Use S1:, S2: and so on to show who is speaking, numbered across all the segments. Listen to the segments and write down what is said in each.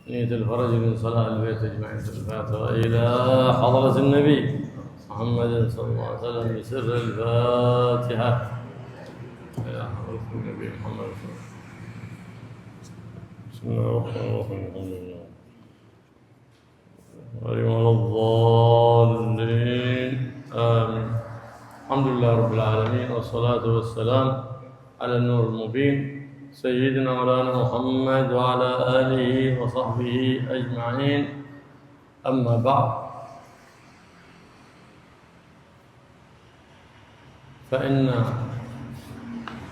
S1: نية الفرج من صلاة البيت أجمعين الفاتحة إلى حضرة النبي محمد صلى الله عليه وسلم بسر الفاتحة إلى حضرة النبي محمد صلى الله عليه وسلم. بسم الله الرحمن الرحيم. الحمد لله ولا الضالين آمين. الحمد لله رب العالمين والصلاة والسلام على النور المبين سيدنا مولانا محمد وعلى آله وصحبه أجمعين. أما بعد، فإن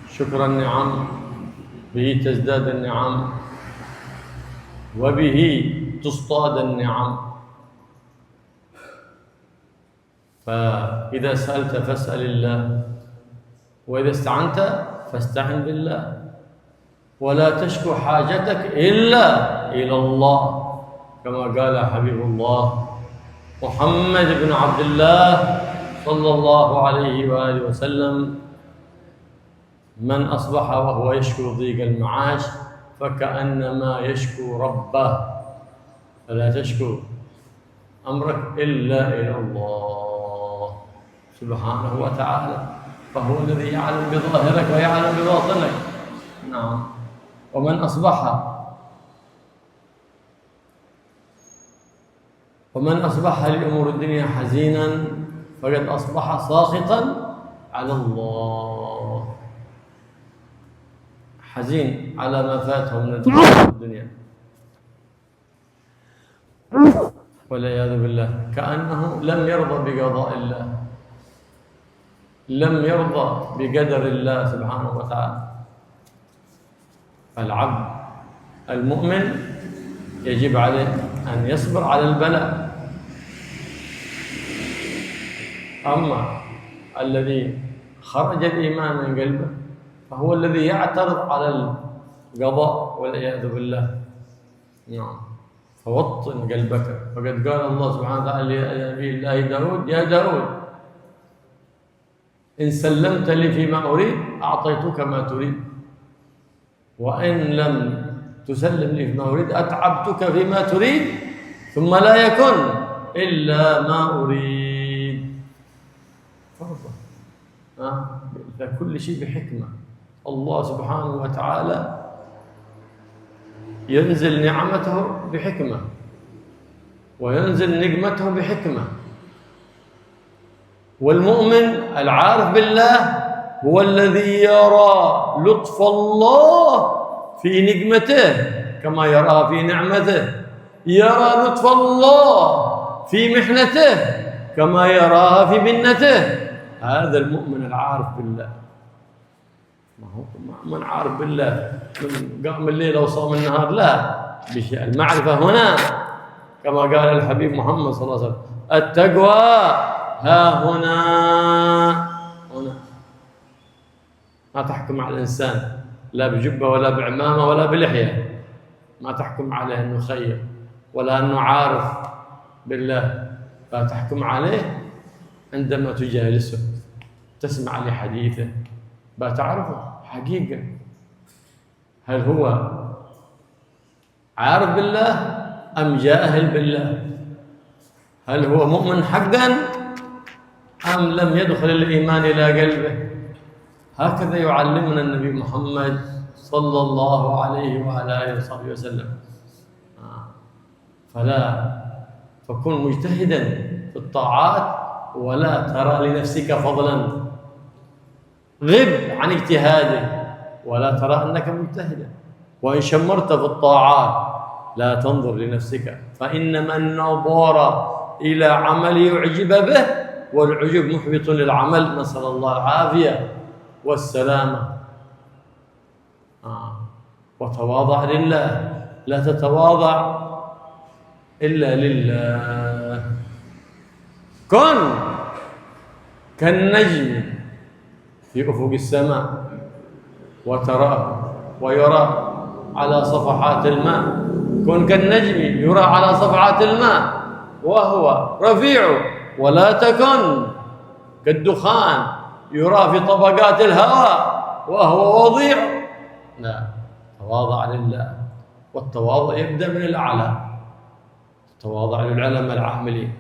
S1: شكر النعم به تزداد النعم وبه تصطاد النعم. فإذا سألت فاسأل الله، وإذا استعنت فاستعن بالله، ولا تشكو حاجتك إلا إلى الله، كما قال حبيب الله محمد بن عبد الله صلى الله عليه وآله وسلم: من أصبح وهو يشكو ضيق المعاش فكأنما يشكو ربه، فلا تشكو أمرك إلا إلى الله سبحانه وتعالى، فهو الذي يعلم بظاهرك ويعلم بباطنك. نعم. ومن أصبح لأمور الدنيا حزينا فقد أصبح ساخطا على الله، حزين على ما فاته من الدنيا والعياذ بالله، كأنه لم يرضى بقضاء الله، لم يرضى بقدر الله سبحانه وتعالى. فالعبد المؤمن يجب عليه أن يصبر على البلاء. أما الذي خرج الإيمان من قلبه فهو الذي يعترض على القضاء والعياذ بالله. نعم. فوطن قلبك، فقد قال الله سبحانه وتعالى لنبي الله داود: يا داود إن سلمت لي فيما أريد أعطيتك ما تريد، وإن لم تسلم لي فيما أريد أتعبتك فيما تريد، ثم لا يكن إلا ما أريد. كل شيء بحكمة. الله سبحانه وتعالى ينزل نعمته بحكمة وينزل نقمته بحكمة. والمؤمن العارف بالله هو الذي يرى لطف الله في نقمته كما يراها في نعمته، يرى لطف الله في محنته كما يراها في منته. هذا المؤمن العارف بالله. ما هو من عارف بالله من قام الليل وصام النهار، لا، المعرفة هنا كما قال الحبيب محمد صلى الله عليه وسلم: التقوى ها هنا. ما تحكم على الإنسان لا بجبة ولا بعمامة ولا بلحية، ما تحكم عليه أنه خير ولا أنه عارف بالله، فتحكم عليه عندما تجالسه تسمع لحديثه بتعرفه حقيقة هل هو عارف بالله أم جاهل بالله، هل هو مؤمن حقا أم لم يدخل الإيمان إلى قلبه. هكذا يعلمنا النبي محمد صلى الله عليه وعلى آله وصحبه وسلم. فكن مجتهدا في الطاعات ولا ترى لنفسك فضلا، غب عن اجتهادك ولا ترى أنك مجتهدا. وإن شمرت في الطاعات لا تنظر لنفسك، فإنما النظر إلى عمل يعجب به، والعجب محبط للعمل. نسأل الله العافية والسلامة. وتواضع لله، لا تتواضع إلا لله. كن كالنجم في أفق السماء وتراه ويرى على صفحات الماء. كن كالنجم يرى على صفحات الماء وهو رفيع، ولا تكن كالدخان يرى في طبقات الهواء وهو وضيع. لا، تواضع لله والتواضع يبدأ من الأعلى، تواضع للعلماء العاملين،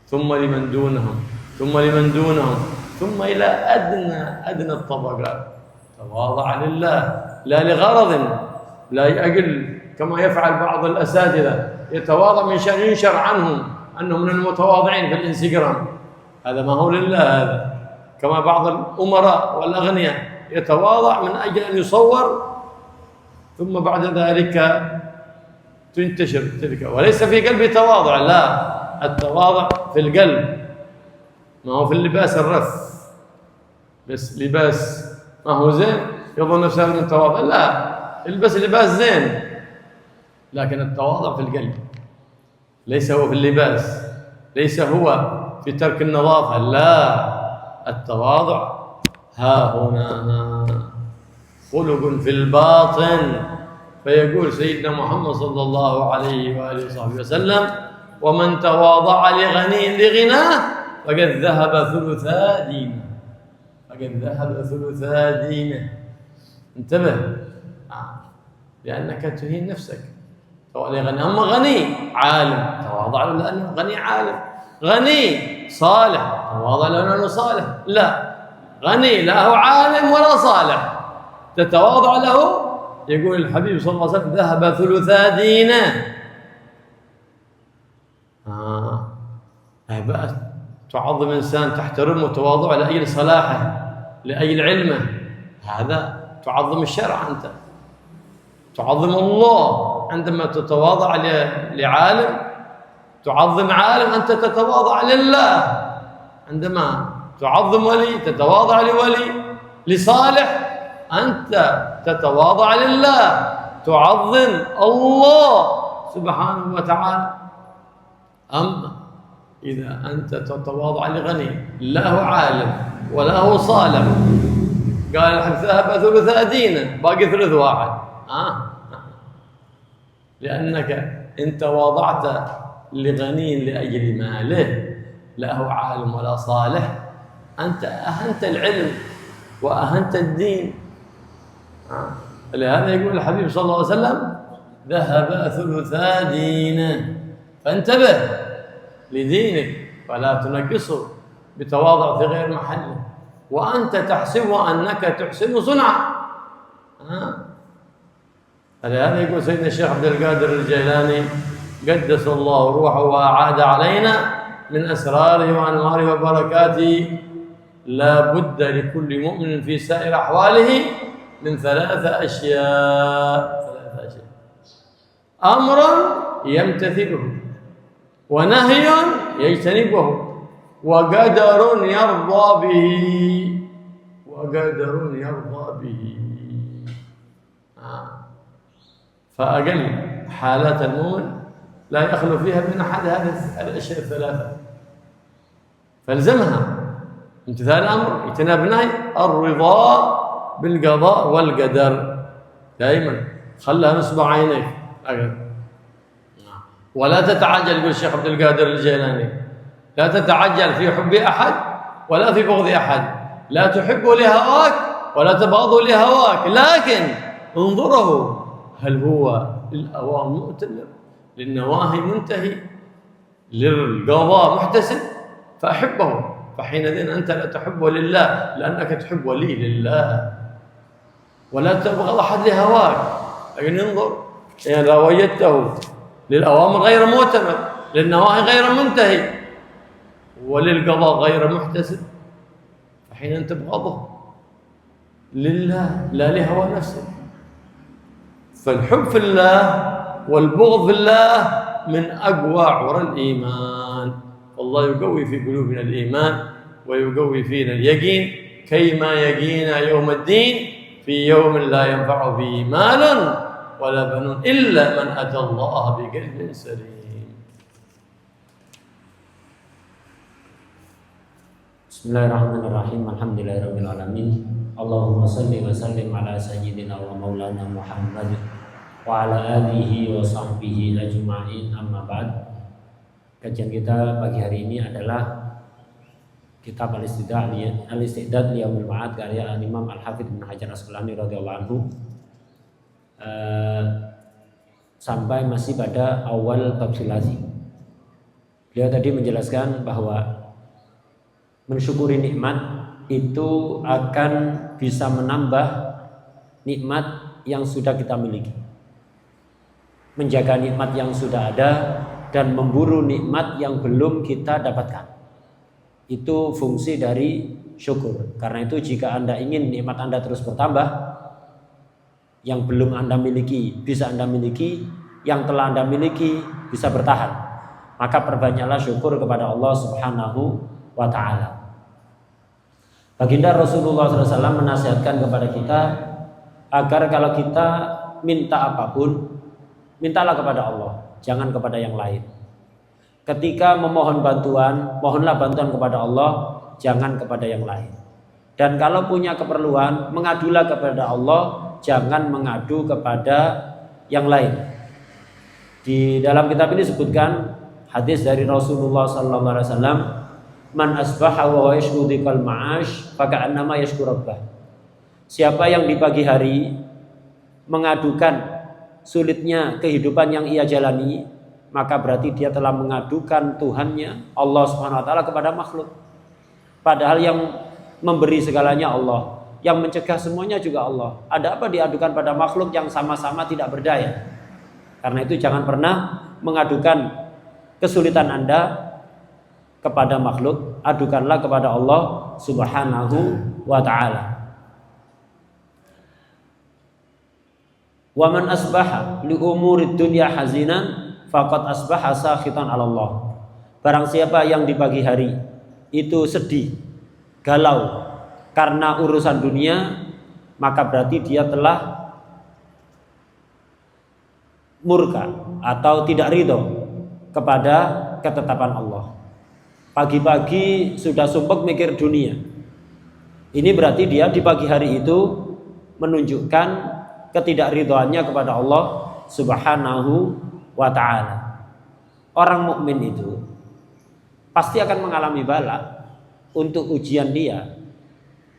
S1: ثم لمن دونهم، ثم لمن دونهم، ثم إلى أدنى الطبقات. تواضع لله لا لغرض، لا يأجل كما يفعل بعض الأساتذة، يتواضع من شأن ينشر عنهم أنه من المتواضعين في الإنستغرام. هذا ما هو لله، هذا كما بعض الأمراء والأغنياء يتواضع من أجل أن يصور، ثم بعد ذلك تنتشر تلك، وليس في قلبه تواضع، لا، التواضع في القلب، ما هو في اللباس الرف، بس لباس ما هو زين يظن نفسه من تواضع، لا، يلبس لباس زين لكن التواضع في القلب، ليس هو في اللباس، ليس هو في ترك النظافة، لا، التواضع ها هنا خلق في الباطن. فيقول سيدنا محمد صلى الله عليه وآله وصحبه وسلم: ومن تواضع لغناه فقد ذهب ثلثا دينه، فقد ذهب ثلثا دينه. انتبه، لأنك تهين نفسك. لغني، أما غني عالم تواضع له لأنه غني عالم، غني صالح تواضع له لأنه صالح، لا، غني لا هو عالم ولا صالح تتواضع له. يقول الحبيب صلى الله عليه وسلم: ذهب ثلثا دينه. بقى تعظم إنسان، تحترمه وتواضعه لأجل صلاحه، لأجل علمه، هذا تعظم الشرع. أنت تعظم الله عندما تتواضع لعالم، تعظم عالم، أنت تتواضع لله. عندما تعظم ولي تتواضع لولي، لصالح أنت تتواضع لله، تعظم الله سبحانه وتعالى. أما إذا أنت تتواضع لغني لا هو عالم ولا هو صالح، قال ذهب ثلث دينه، باقي ثلث واحد. لأنك إن تواضعت لغني لأجل ماله لا هو عالم ولا صالح، أنت أهنت العلم وأهنت الدين. لهذا يقول الحبيب صلى الله عليه وسلم: ذهب ثلثا دينه. فانتبه لدينك ولا تنقصه بتواضع في غير محله، وأنت تحسب أنك تحسن صنعا. لهذا يقول سيدنا الشيخ عبد القادر الجيلاني قدس الله روحه وأعاد علينا من أسراره وأنواره وبركاته: لا بد لكل مؤمن في سائر أحواله من ثلاثة أشياء: أمر يمتثله، ونهي يجتنبه، وقدر يرضى به، وقدر يرضى به. فأقل حالات المؤمن لا يخلو فيها من أحد هذه الأشياء الثلاثة، فالزمها: امتثال الأمر، اجتناب النهي، الرضا بالقضاء والقدر. دائما خلها نصب عينيك، ولا تتعجل. يقول الشيخ عبد القادر الجيلاني: لا تتعجل في حب أحد ولا في بغض أحد، لا تحب لهواك ولا تبغض لهواك، لكن انظره هل هو للأوامر مؤتمر، للنواهي منتهي، للقضاء محتسب، فأحبه. فحينئذ أنت لا تحبه لله لأنك تحب ولي لله، ولا تبغض أحد لهواك، لكن انظر يعني لو وجدته للأوامر غير مؤتمر، للنواهي غير منتهي، وللقضاء غير محتسب، فحين تبغضه لله لا لهوى نفسك. فالحب في الله والبغض في الله من أقوى عرى الإيمان. والله يقوي في قلوبنا الإيمان ويقوي فينا اليقين، كيما يقينا يوم الدين في يوم لا ينفع فيه مال ولا بنون إلا من أتى الله بقلب سليم.
S2: Bismillahirrahmanirrahim. Alhamdulillahirabbil alamin. Allahumma shalli wa sallim ala sayyidina wa maulana Muhammad wa ala alihi wa sahbihi ajma'in. Amma ba'd. Kajian kita pagi hari ini adalah kitab Al-Isti'dad Liyaumil Ma'ad karya Imam Al-Hafidz Ibnu Hajar Asqalani radhiyallahu anhu. sampai masih pada awal bab sulasi. Beliau tadi menjelaskan bahwa mensyukuri nikmat itu akan bisa menambah nikmat yang sudah kita miliki, menjaga nikmat yang sudah ada dan memburu nikmat yang belum kita dapatkan. Itu fungsi dari syukur. Karena itu jika Anda ingin nikmat Anda terus bertambah, yang belum Anda miliki bisa Anda miliki, yang telah Anda miliki bisa bertahan, maka perbanyaklah syukur kepada Allah Subhanahu wa ta'ala. Baginda Rasulullah SAW menasihatkan kepada kita agar kalau kita minta apapun, mintalah kepada Allah, jangan kepada yang lain. Ketika memohon bantuan, mohonlah bantuan kepada Allah, jangan kepada yang lain. Dan kalau punya keperluan, mengadulah kepada Allah, jangan mengadu kepada yang lain. Di dalam kitab ini disebutkan hadis dari Rasulullah SAW, man asbaha wa yashkudikal ma'ash faka'annama yashkurabbah. Siapa yang di pagi hari mengadukan sulitnya kehidupan yang ia jalani, maka berarti dia telah mengadukan Tuhannya Allah Subhanahu wa taala kepada makhluk. Padahal yang memberi segalanya Allah, yang mencegah semuanya juga Allah. Ada apa diadukan pada makhluk yang sama-sama tidak berdaya? Karena itu jangan pernah mengadukan kesulitan Anda kepada makhluk, adukanlah kepada Allah Subhanahu wa ta'ala. Wa man asbaha li umurid dunya hazinan faqad asbaha sakhitan 'ala Allah. Barang siapa yang di pagi hari itu sedih, galau karena urusan dunia, maka berarti dia telah murka atau tidak ridho kepada ketetapan Allah. Pagi-pagi sudah sumpek mikir dunia. Ini berarti dia di pagi hari itu menunjukkan ketidakridhoannya kepada Allah Subhanahu wa ta'ala. Orang mukmin itu pasti akan mengalami bala untuk ujian dia.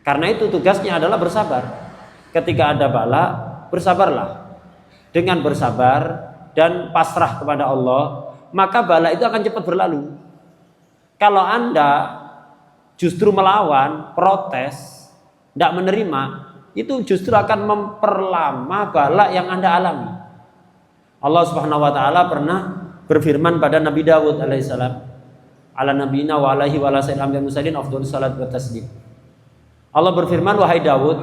S2: Karena itu tugasnya adalah bersabar. Ketika ada bala, bersabarlah. Dengan bersabar dan pasrah kepada Allah, maka bala itu akan cepat berlalu. Kalau Anda justru melawan, protes, tidak menerima, itu justru akan memperlama bala yang Anda alami. Allah Subhanahu wa ta'ala pernah berfirman pada Nabi Dawud alaihissalam, ala nabiyina wa alaihi wa ala sayyidina musallim afdhalus salat wa taslim. Allah berfirman, wahai Dawud,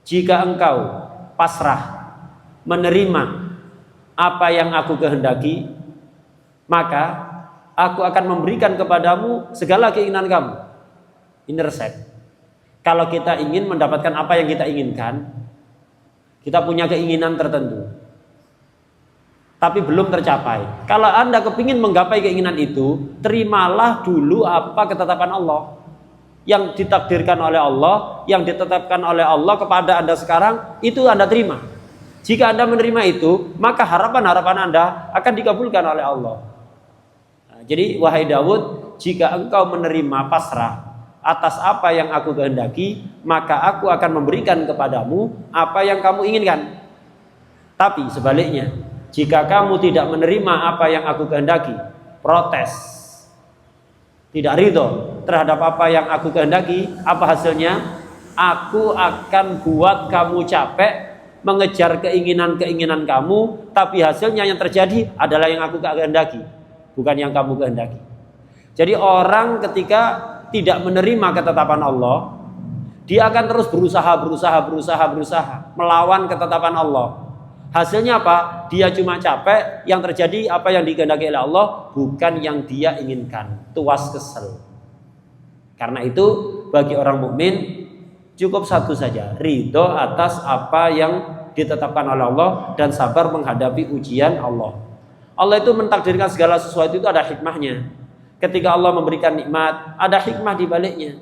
S2: jika engkau pasrah menerima apa yang aku kehendaki, maka aku akan memberikan kepadamu segala keinginan kamu. Ini resep. Kalau kita ingin mendapatkan apa yang kita inginkan, kita punya keinginan tertentu, tapi belum tercapai. Kalau Anda kepingin menggapai keinginan itu, terimalah dulu apa ketetapan Allah. Yang ditakdirkan oleh Allah, yang ditetapkan oleh Allah kepada Anda sekarang, itu Anda terima. Jika Anda menerima itu, maka harapan-harapan Anda akan dikabulkan oleh Allah. Jadi wahai Dawud, jika engkau menerima pasrah atas apa yang aku kehendaki, maka aku akan memberikan kepadamu apa yang kamu inginkan. Tapi sebaliknya, jika kamu tidak menerima apa yang aku kehendaki, protes, tidak ridho terhadap apa yang aku kehendaki, apa hasilnya? Aku akan buat kamu capek mengejar keinginan-keinginan kamu, tapi hasilnya yang terjadi adalah yang aku kehendaki, bukan yang kamu kehendaki. Jadi orang ketika tidak menerima ketetapan Allah, dia akan terus berusaha melawan ketetapan Allah. Hasilnya apa? Dia cuma capek, yang terjadi apa yang dikehendaki oleh Allah, bukan yang dia inginkan. Tuas kesel. Karena itu bagi orang mukmin cukup satu saja, ridho atas apa yang ditetapkan oleh Allah dan sabar menghadapi ujian Allah. Allah itu mentakdirkan segala sesuatu itu ada hikmahnya. Ketika Allah memberikan nikmat, ada hikmah di baliknya.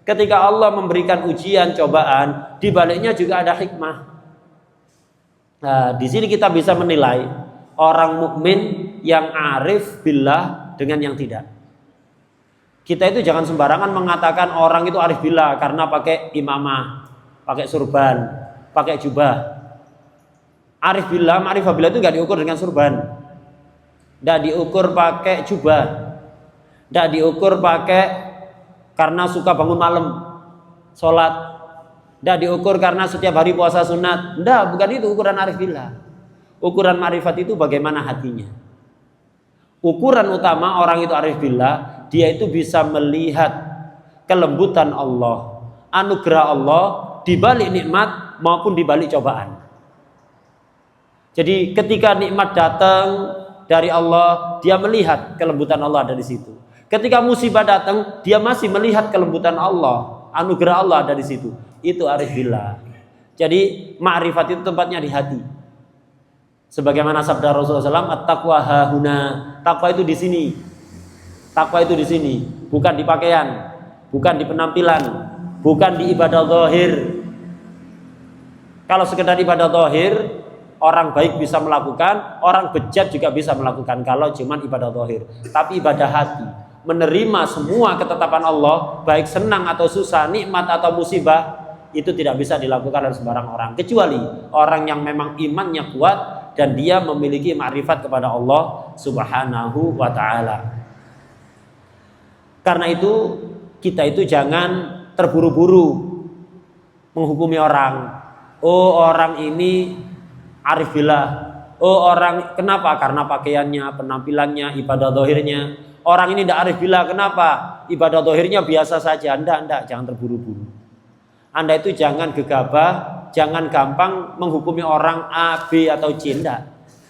S2: Ketika Allah memberikan ujian, cobaan, di baliknya juga ada hikmah. Nah, di sini kita bisa menilai orang mukmin yang arif billah dengan yang tidak. Kita itu jangan sembarangan mengatakan orang itu arif billah karena pakai imamah, pakai surban, pakai jubah. Arif billah, ma'rifah billah itu nggak diukur dengan surban, nggak diukur pakai jubah, nggak diukur pakai karena suka bangun malam sholat, nggak diukur karena setiap hari puasa sunat. Bukan itu ukuran arif billah. Ukuran ma'rifat itu bagaimana hatinya. Ukuran utama orang itu arif billah, dia itu bisa melihat kelembutan Allah, anugerah Allah di balik nikmat maupun di balik cobaan. Jadi ketika nikmat datang dari Allah, dia melihat kelembutan Allah ada di situ. Ketika musibah datang, dia masih melihat kelembutan Allah, anugerah Allah ada di situ. Itu arif billah. Jadi ma'rifat itu tempatnya di hati. Sebagaimana sabda Rasulullah SAW, at-taqwa hahuna. Takwa itu di sini. Takwa itu di sini, bukan di pakaian, bukan di penampilan, bukan di ibadah zahir. Kalau sekedar ibadah zahir, orang baik bisa melakukan, orang bejat juga bisa melakukan kalau cuma ibadah zahir. Tapi ibadah hati, menerima semua ketetapan Allah, baik senang atau susah, nikmat atau musibah, itu tidak bisa dilakukan oleh sembarang orang, kecuali orang yang memang imannya kuat dan dia memiliki ma'rifat kepada Allah Subhanahu wa ta'ala. Karena itu kita itu jangan terburu-buru menghukumi orang. Oh, orang ini arif billah. Oh, orang kenapa? Karena pakaiannya, penampilannya, ibadah zahirnya. Orang ini tidak arif billah, kenapa? Ibadah zahirnya biasa saja. Anda jangan terburu-buru. Anda itu jangan gegabah, jangan gampang menghukumi orang A, B atau C. Tidak.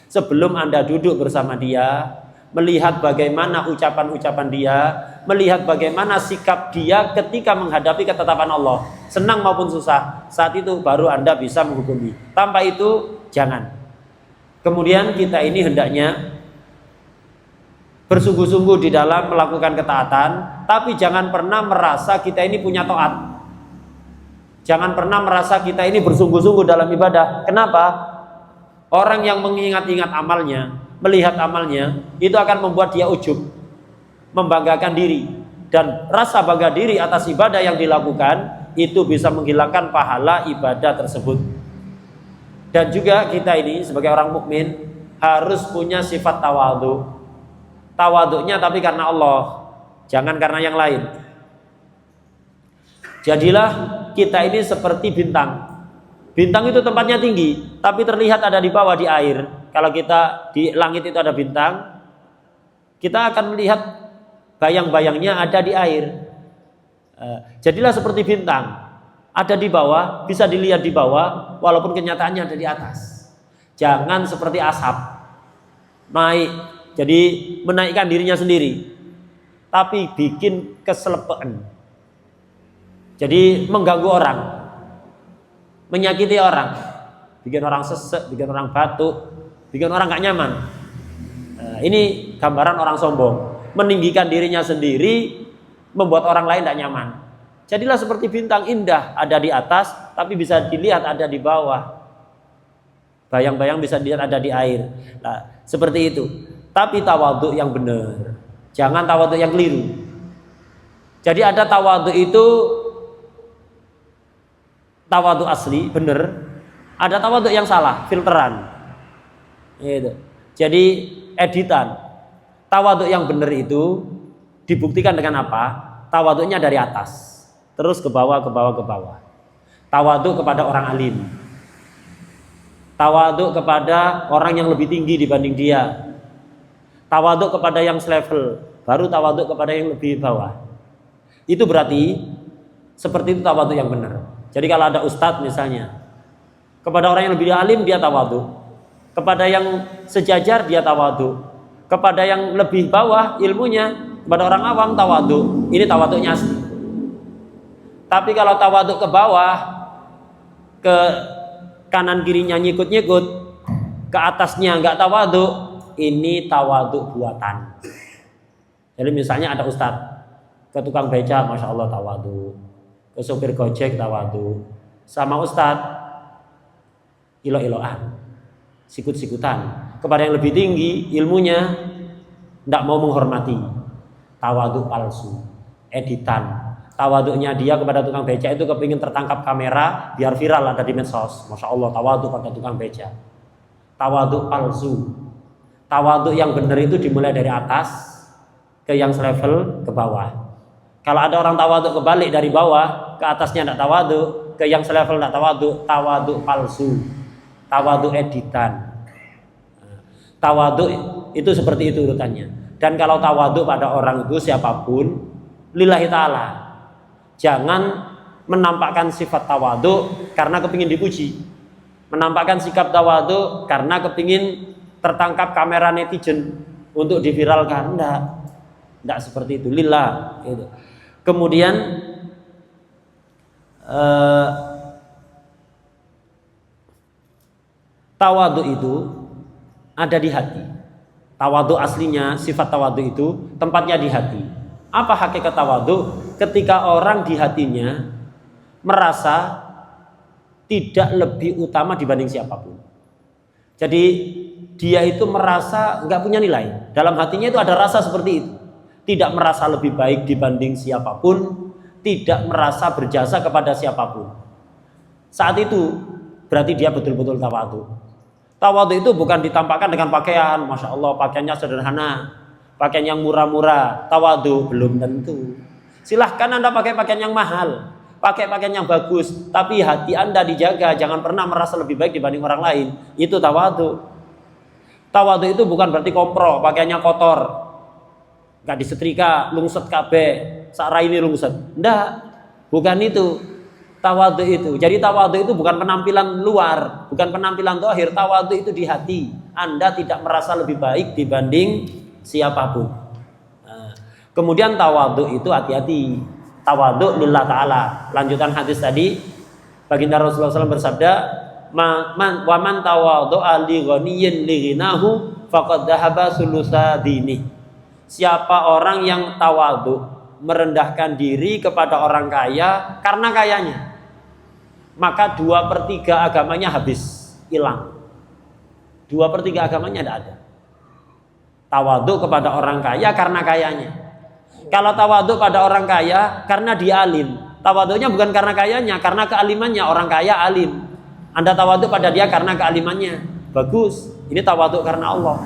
S2: Sebelum Anda duduk bersama dia, melihat bagaimana ucapan-ucapan dia, melihat bagaimana sikap dia ketika menghadapi ketetapan Allah, senang maupun susah, saat itu baru Anda bisa menghukumi. Tanpa itu jangan. Kemudian kita ini hendaknya bersungguh-sungguh di dalam melakukan ketaatan, tapi jangan pernah merasa kita ini punya taat. Jangan pernah merasa kita ini bersungguh-sungguh dalam ibadah. Kenapa? Orang yang mengingat-ingat amalnya, melihat amalnya, itu akan membuat dia ujub, membanggakan diri, dan rasa bangga diri atas ibadah yang dilakukan itu bisa menghilangkan pahala ibadah tersebut. Dan juga kita ini sebagai orang mukmin harus punya sifat tawadhu. Tawadhunya tapi karena Allah, jangan karena yang lain. Jadilah kita ini seperti bintang. Bintang itu tempatnya tinggi, tapi terlihat ada di bawah di air. Kalau kita di langit itu ada bintang, kita akan melihat bayang-bayangnya ada di air. Jadilah seperti bintang, ada di bawah, bisa dilihat di bawah, walaupun kenyataannya ada di atas. Jangan seperti asap, naik, jadi menaikkan dirinya sendiri, tapi bikin keselepaan. Jadi mengganggu orang, menyakiti orang, bikin orang sesek, bikin orang batuk, bikin orang gak nyaman. Ini gambaran orang sombong, meninggikan dirinya sendiri, membuat orang lain gak nyaman. Jadilah seperti bintang indah, ada di atas, tapi bisa dilihat ada di bawah. Bayang-bayang bisa dilihat ada di air. Nah, seperti itu. Tapi tawadhu yang benar, jangan tawadhu yang keliru. Jadi ada tawadhu itu tawadhu asli, benar. Ada tawadhu yang salah, filteran. Gitu. Jadi editan. Tawadhu yang benar itu dibuktikan dengan apa? Tawadhunya dari atas, terus ke bawah, ke bawah, ke bawah. Tawadhu kepada orang alim. Tawadhu kepada orang yang lebih tinggi dibanding dia. Tawadhu kepada yang selevel, baru tawadhu kepada yang lebih bawah. Itu berarti seperti itu tawadhu yang benar. Jadi kalau ada ustadz misalnya, kepada orang yang lebih alim dia tawadhu, kepada yang sejajar dia tawadhu, kepada yang lebih bawah ilmunya, kepada orang awam tawadhu. Ini tawadhunya asli. Tapi kalau tawadhu ke bawah, ke kanan kirinya nyikut-nyikut, ke atasnya nggak tawadhu, ini tawadhu buatan. Jadi misalnya ada ustadz, ke tukang beca, masya Allah tawadhu, ke sopir gojek tawadhu, sama ustadz ilo-iloan, sikut-sikutan. Kepada yang lebih tinggi ilmunya tidak mau menghormati, tawadhu palsu, editan. Tawadhunya dia kepada tukang beca itu kepingin tertangkap kamera biar viral ada di medsos. Masya Allah tawadhu pada tukang beca. tawaduk palsu. Tawaduk yang benar itu dimulai dari atas ke yang selevel ke bawah. Kalau ada orang tawaduk kebalik dari bawah ke atasnya tidak tawaduk, ke yang selevel tidak tawaduk, tawaduk palsu, tawaduk editan. Tawaduk itu seperti itu urutannya. Dan kalau tawaduk pada orang itu siapapun, lillahi ta'ala, jangan menampakkan sifat tawaduk karena kepingin dipuji, menampakkan sikap tawaduk karena kepingin tertangkap kamera netizen untuk diviralkan. Enggak seperti itu, lillah gitu. Kemudian tawaduk itu ada di hati. Tawaduk aslinya, sifat tawaduk itu tempatnya di hati. Apa hakikat tawaduk? Ketika orang di hatinya merasa tidak lebih utama dibanding siapapun. Jadi dia itu merasa nggak punya nilai. Dalam hatinya itu ada rasa seperti itu. Tidak merasa lebih baik dibanding siapapun, tidak merasa berjasa kepada siapapun. Saat itu berarti dia betul-betul tawadhu. Tawadhu itu bukan ditampakkan dengan pakaian, masya Allah pakaiannya sederhana, pakaian yang murah-murah. Tawadhu belum tentu. Silahkan Anda pakai pakaian yang mahal, pakai pakaian yang bagus, tapi hati Anda dijaga, jangan pernah merasa lebih baik dibanding orang lain. Itu tawadhu. Tawadhu itu bukan berarti kompro, pakaiannya kotor, gak disetrika, lungset kabeh, sakra ini lungset. Enggak, bukan itu. Tawadhu itu. Jadi tawadhu itu bukan penampilan luar, bukan penampilan zahir. Tawadhu itu di hati. Anda tidak merasa lebih baik dibanding siapapun. Nah, kemudian tawadhu itu hati-hati. Tawadhu lillah ta'ala. Lanjutan hadis tadi, baginda Rasulullah SAW bersabda, wa man tawadhu'a li ghaniyyin li ghinahu faqad dhahaba sulusa dini. Siapa orang yang tawadhu, merendahkan diri kepada orang kaya karena kayanya, maka 2/3 agamanya habis, hilang. 2/3 agamanya tidak ada. Tawadhu kepada orang kaya karena kayanya. Kalau tawadhu pada orang kaya karena dia alim, tawadhunya bukan karena kayanya, karena kealimannya. Orang kaya alim, Anda tawadhu pada dia karena kealimannya, bagus, ini tawadhu karena Allah.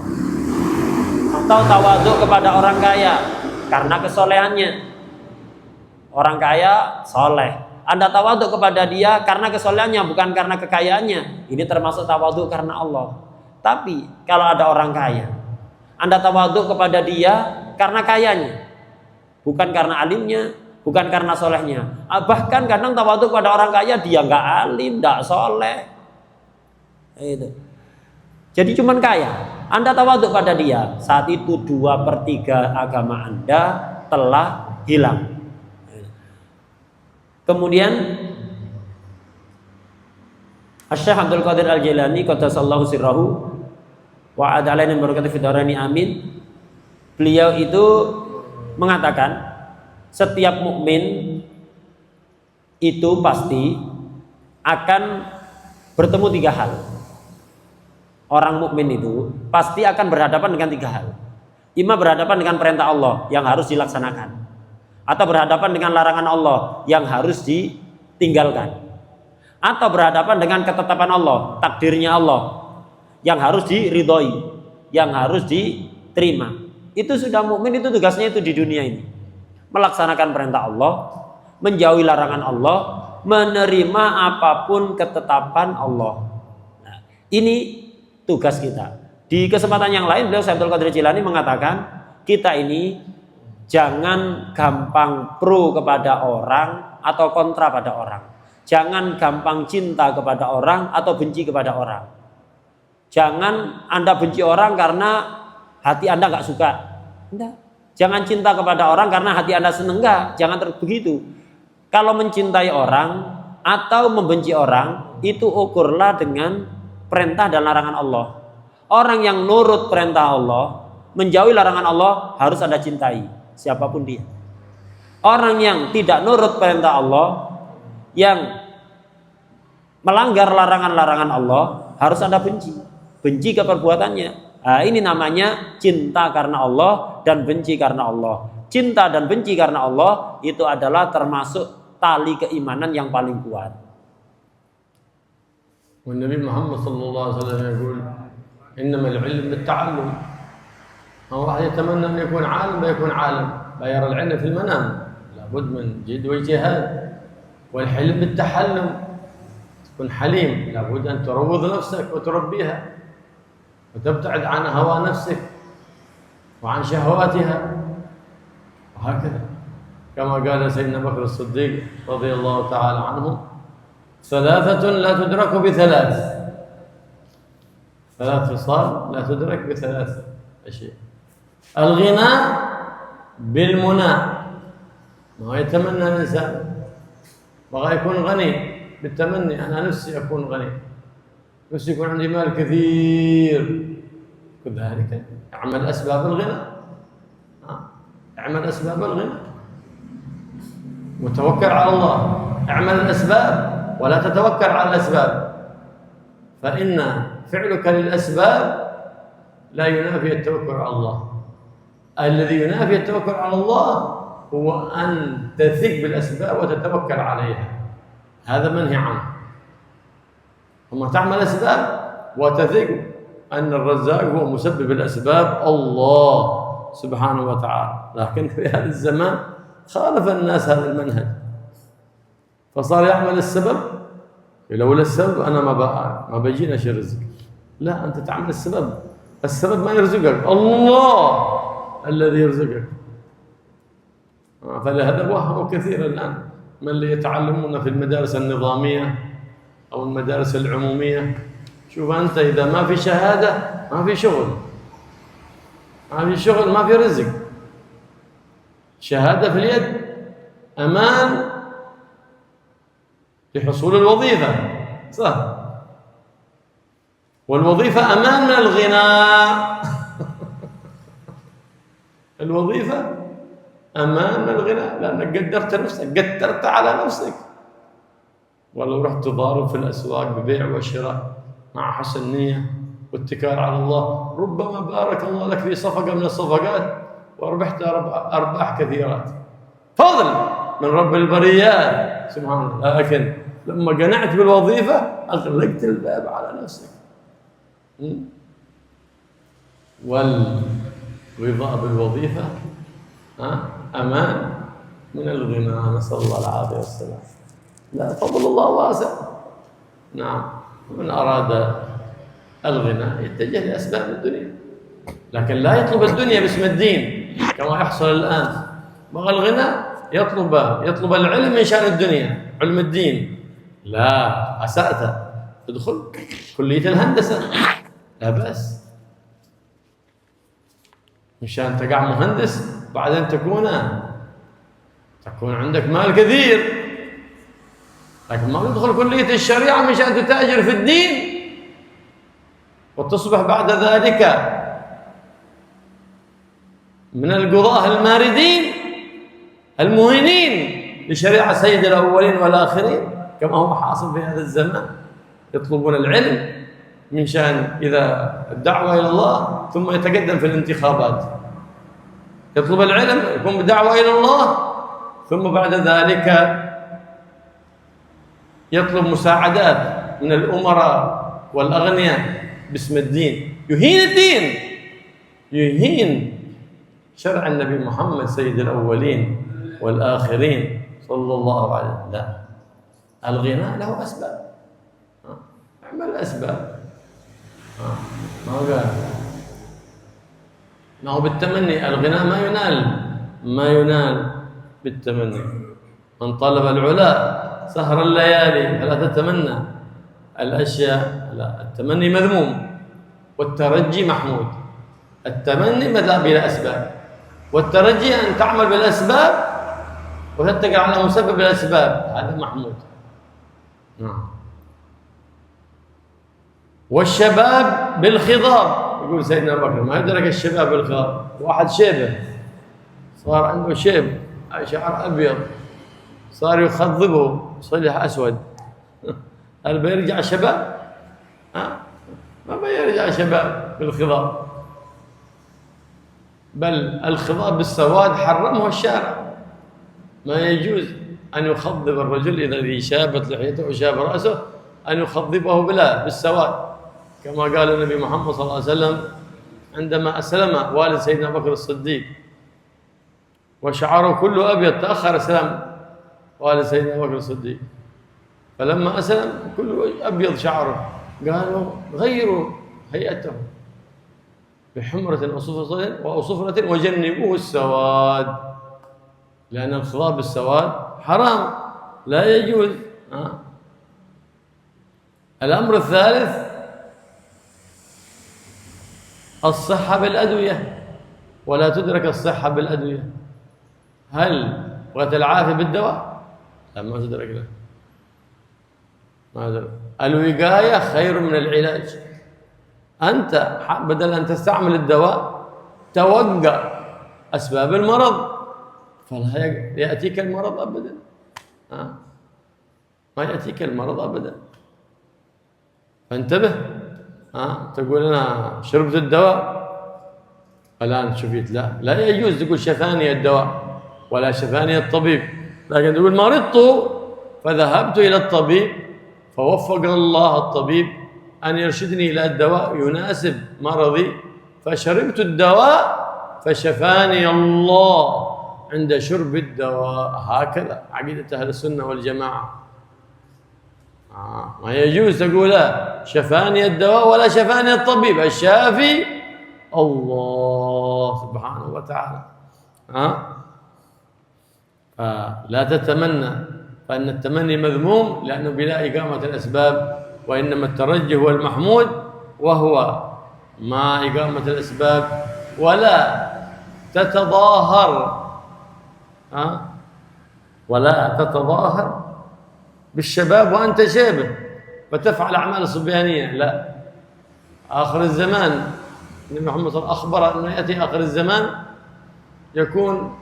S2: Atau tawadhu kepada orang kaya karena kesolehannya. Orang kaya soleh, Anda tawadhu kepada dia karena kesolehannya, bukan karena kekayaannya. Ini termasuk tawadhu karena Allah. Tapi kalau ada orang kaya, Anda tawadhu kepada dia karena kayanya, bukan karena alimnya, bukan karena solehnya. Bahkan kadang tawadhu kepada orang kaya, dia nggak alim, nggak soleh. Itu. Jadi cuman kaya, Anda tawadhu pada dia, saat itu 2/3 agama Anda telah hilang. Kemudian Asy-Syaikh Abdul Qadir Al-Jailani qaddasallahu sirrahu wa adalaina barakatuh fid dharani amin. Beliau itu mengatakan setiap mukmin itu pasti akan bertemu 3 hal. Orang mukmin itu pasti akan berhadapan dengan 3 hal. Ima berhadapan dengan perintah Allah yang harus dilaksanakan, atau berhadapan dengan larangan Allah yang harus ditinggalkan, atau berhadapan dengan ketetapan Allah, takdirnya Allah yang harus diridhoi, yang harus diterima. Itu sudah mukmin, itu tugasnya itu di dunia ini. Melaksanakan perintah Allah, menjauhi larangan Allah, menerima apapun ketetapan Allah. Nah, ini tugas kita. Di kesempatan yang lain beliau Syekh Abdul Qadir Jilani mengatakan, kita ini jangan gampang pro kepada orang atau kontra pada orang. Jangan gampang cinta kepada orang atau benci kepada orang. Jangan Anda benci orang karena hati Anda nggak suka. Enggak. Jangan cinta kepada orang karena hati Anda seneng. Enggak. Jangan begitu. Kalau mencintai orang atau membenci orang, itu ukurlah dengan perintah dan larangan Allah. Orang yang nurut perintah Allah, menjauhi larangan Allah, harus Anda cintai, siapapun dia. Orang yang tidak nurut perintah Allah, yang melanggar larangan-larangan Allah, harus Anda benci. Benci ke perbuatannya. Nah, ini namanya cinta karena Allah dan benci karena Allah. Cinta dan benci karena Allah itu adalah termasuk tali keimanan yang paling kuat.
S1: والنبي محمد صلى الله عليه وسلم يقول إنما العلم بالتعلم. هو واحد يتمنى أن يكون عالم فيكون عالم، فيرى العلم في المنام، لابد من جد واجتهاد. والحلم بالتحلم، تكون حليم، لابد أن تروض نفسك وتربيها وتبتعد عن هوى نفسك وعن شهواتها، وهكذا. كما قال سيدنا بكر الصديق رضي الله تعالى عنه: ثلاثة لا تدرك بثلاث، ثلاث خصال لا تدرك بثلاث أشياء: الغنى بالمنى، ما هو يتمنى الإنسان، بغى يكون غني بالتمني، أنا نفسي أكون غني، نفسي يكون عندي مال كثير، كذلك اعمل أسباب الغنى، اعمل أسباب الغنى وتوكل على الله. اعمل الأسباب ولا تتوكل على الأسباب، فإن فعلك للأسباب لا ينافي التوكل على الله. الذي ينافي التوكل على الله هو أن تثق بالأسباب وتتوكل عليها، هذا منهي عنه. ثم تعمل أسباب وتثق أن الرزاق هو مسبب الأسباب الله سبحانه وتعالى. لكن في هذا الزمان خالف الناس هذا المنهج، فصار يعمل السبب، لولا السبب أنا ما بيجينا شيء رزق. لا، أنت تعمل السبب، السبب ما يرزقك، الله الذي يرزقك. فلهذا وهموا كثير الآن من اللي يتعلمون في المدارس النظامية أو المدارس العمومية. شوف أنت، إذا ما في شهادة ما في شغل، ما في شغل ما في رزق. شهادة في اليد أمان لحصول الوظيفة، صح، والوظيفة أمان من الغنى. الوظيفة أمان من الغنى، لأنك قدرت نفسك، قدرت على نفسك. ولو رحت تضارب في الأسواق ببيع وشراء مع حسن نية واتكال على الله، ربما بارك الله لك في صفقة من الصفقات وربحت أرباح كثيرات، فضل من رب البريات سبحانه الله. لكن لما قنعت بالوظيفة أغلقت الباب على نفسك. والرضا بالوظيفة أمان من الغنى، نسأل الله العافية والسلام. لا، فضل الله واسع. نعم، من أراد الغنى يتجه لأسباب الدنيا، لكن لا يطلب الدنيا باسم الدين كما يحصل الآن. بغى الغنى يطلب العلم من شأن الدنيا، علم الدين. لا، أسأت، ادخل كلية الهندسة، لا بأس، مشان تقع مهندس بعدين تكون عندك مال كثير. لكن ما تدخل كلية الشريعة مشان تتاجر في الدين وتصبح بعد ذلك من القضاة الماردين المهينين لشريعة سيد الأولين والآخرين، كما هو حاصل في هذا الزمان. يطلبون العلم من شأن إذا الدعوة إلى الله ثم يتقدم في الانتخابات، يطلب العلم يكون بدعوة إلى الله، ثم بعد ذلك يطلب مساعدات من الأمراء والأغنياء باسم الدين، يهين الدين، يهين شرع النبي محمد سيد الأولين والآخرين صلى الله عليه وسلم. لا، الغنى له أسباب، اعمل أسباب. ما هو بالتمني، الغنى ما ينال بالتمني. من طلب العلا سهر الليالي فلا تتمنى الأشياء. لا، التمني مذموم والترجي محمود. التمني مذهب إلى أسباب، والترجي أن تعمل بالأسباب وتتقى على مسبب الأسباب، هذا محمود. والشباب بالخضاب، يقول سيدنا أبو بكر: ما يدرك الشباب بالخضاب. واحد شيبه صار عنده شيب، شعر أبيض، صار يخضبه صلح أسود، هل بيرجع شباب؟ ما بيرجع شباب بالخضاب. بل الخضاب بالسواد حرمه الشارع، ما يجوز أن يخضب الرجل إذا شابت لحيته وشاب رأسه أن يخضبه بالسواد، كما قال النبي محمد صلى الله عليه وسلم عندما أسلم والد سيدنا بكر الصديق وشعره كله أبيض، تأخر إسلام والد سيدنا بكر الصديق، فلما أسلم كله أبيض شعره، قالوا غيروا هيئته بحمرة أو صفرة وجنبوه السواد، لأن الخضاب بالسواد حرام لا يجوز. الأمر الثالث الصحة بالأدوية، ولا تدرك الصحة بالأدوية. هل بغت العافية بالدواء؟ لا، ما تدرك له، ما تدرك. الوقاية خير من العلاج. أنت بدل أن تستعمل الدواء توقع أسباب المرض، فلا يأتيك المرض أبدا. ما يأتيك المرض أبدا، فانتبه. تقول أنا شربت الدواء الآن شفيت، لا يجوز تقول شفاني الدواء ولا شفاني الطبيب، لكن تقول مرضت فذهبت إلى الطبيب فوفق الله الطبيب أن يرشدني إلى الدواء يناسب مرضي، فشربت الدواء فشفاني الله عند شرب الدواء. هكذا عقيدة أهل السنة والجماعة. ما يجوز تقول لا شفاني الدواء ولا شفاني الطبيب، الشافي الله سبحانه وتعالى. فلا تتمنى، فإن التمني مذموم لأنه بلا إقامة الأسباب، وإنما الترجي هو المحمود، وهو مع إقامة الأسباب. ولا تتظاهر ولا تتظاهر بالشباب وأنت شابه فتفعل أعمال صبيانية، لا. آخر الزمان النبي محمد صلى الله عليه وسلم أخبر أنه يأتي آخر الزمان يكون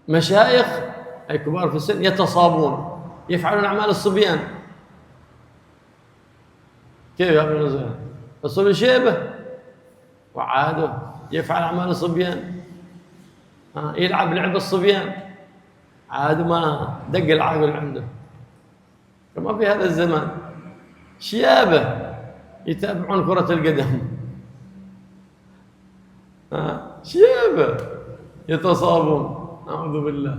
S1: مشايخ أي كبار في السن يتصابون، يفعلون أعمال الصبيان. كيف يعملون الصبيان؟ الصبي شيبه وعاده يفعل أعمال الصبيان، يلعب لعب الصبيان، عاد ما دق العقل عنده. كما في هذا الزمان شيابه يتابعون كرة القدم، شيابه يتصابون، أعوذ بالله.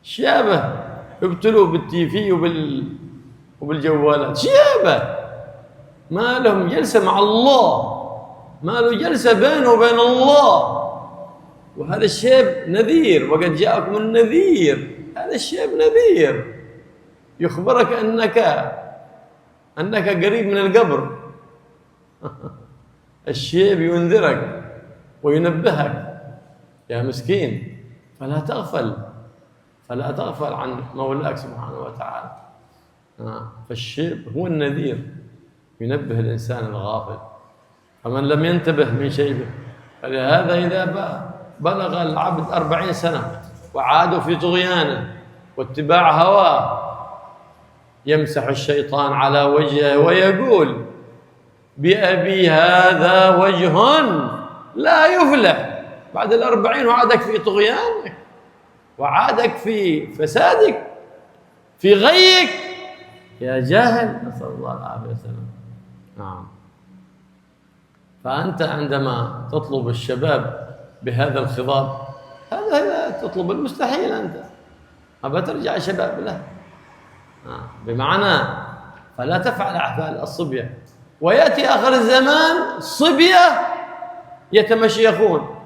S1: شيابه ابتلوا بالتيفي وبالجوالات، شيابه ما لهم جلسة مع الله، ما له جلسة بينه وبين الله. وهذا الشيب نذير، وقد جاءكم النذير. هذا الشيب نذير يخبرك أنك قريب من القبر. الشيب ينذرك وينبهك يا مسكين، فلا تغفل عن مولاك سبحانه وتعالى. فالشيب هو النذير ينبه الإنسان الغافل، فمن لم ينتبه من شيبه. فلهذا إذا بلغ العبد 40 سنة وعاد في طغيانه واتباع هواه يمسح الشيطان على وجهه ويقول بأبي هذا وجه لا يفلح. بعد 40 وعادك في طغيانك، وعادك في فسادك، في غيك، يا جاهل، نسأل الله العافية والسلام. نعم. فأنت عندما تطلب الشباب بهذا الخضاب، هذا تطلب المستحيل. أنت أبى ترجع شباب له، بمعنى فلا تفعل أعمال الصبية. ويأتي آخر الزمان صبية يتمشيخون،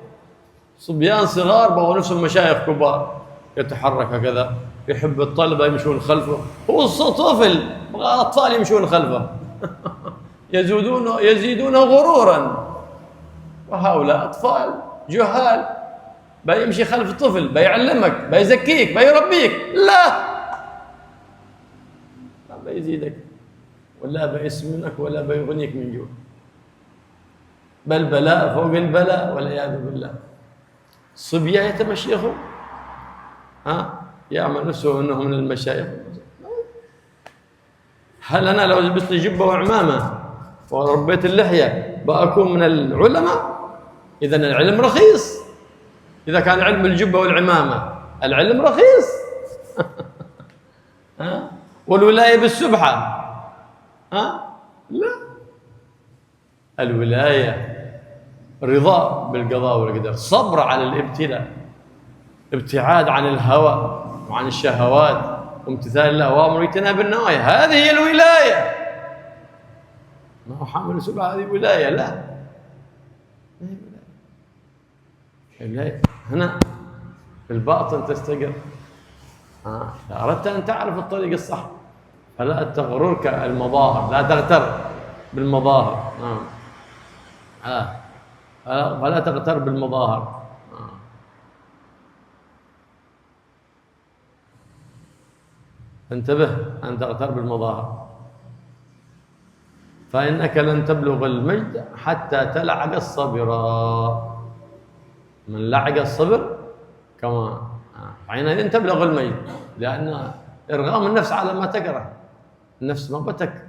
S1: صبيان صغار بقوا نفسهم مشايخ كبار، يتحرك هكذا، يحب الطلبة يمشون خلفه، هو طفل بغى أطفال يمشون خلفه. يزيدون غرورا، وهؤلاء أطفال جهال، بيمشي خلف الطفل، بيعلمك، بيزكيك، بيربيك، لا بيزيدك ولا بيسمنك ولا بيغنيك من جوع، بل بلاء فوق البلاء والعياذ بالله. صبية يتمشيخون، يعمل نفسه أنه من المشايخ. هل أنا لو لبست جبة وعمامة وربيت اللحية بأكون من العلماء؟ إذن العلم رخيص، إذا كان علم الجبة والعمامة العلم رخيص والولاية بالسبحة لا، الولاية رضا بالقضاء والقدر، صبر على الابتلاء، ابتعاد عن الهوى وعن الشهوات وامتثال الأوامر واجتناب النواهي، هذه هي الولاية. ما هو حامل سبحة هذه ولاية؟ لا، الولاية هنا في الباطن تستقر. إذا أردت أن تعرف الطريق الصح فلا تغررك المظاهر، لا تغتر بالمظاهر. فلا تغتر بالمظاهر. انتبه أن تغتر بالمظاهر، فإنك لن تبلغ المجد حتى تلعق الصبر. من لعق الصبر كما حينئذ تبلغ المجد، لأن إرغام النفس على ما تكره. النفس ما بغتك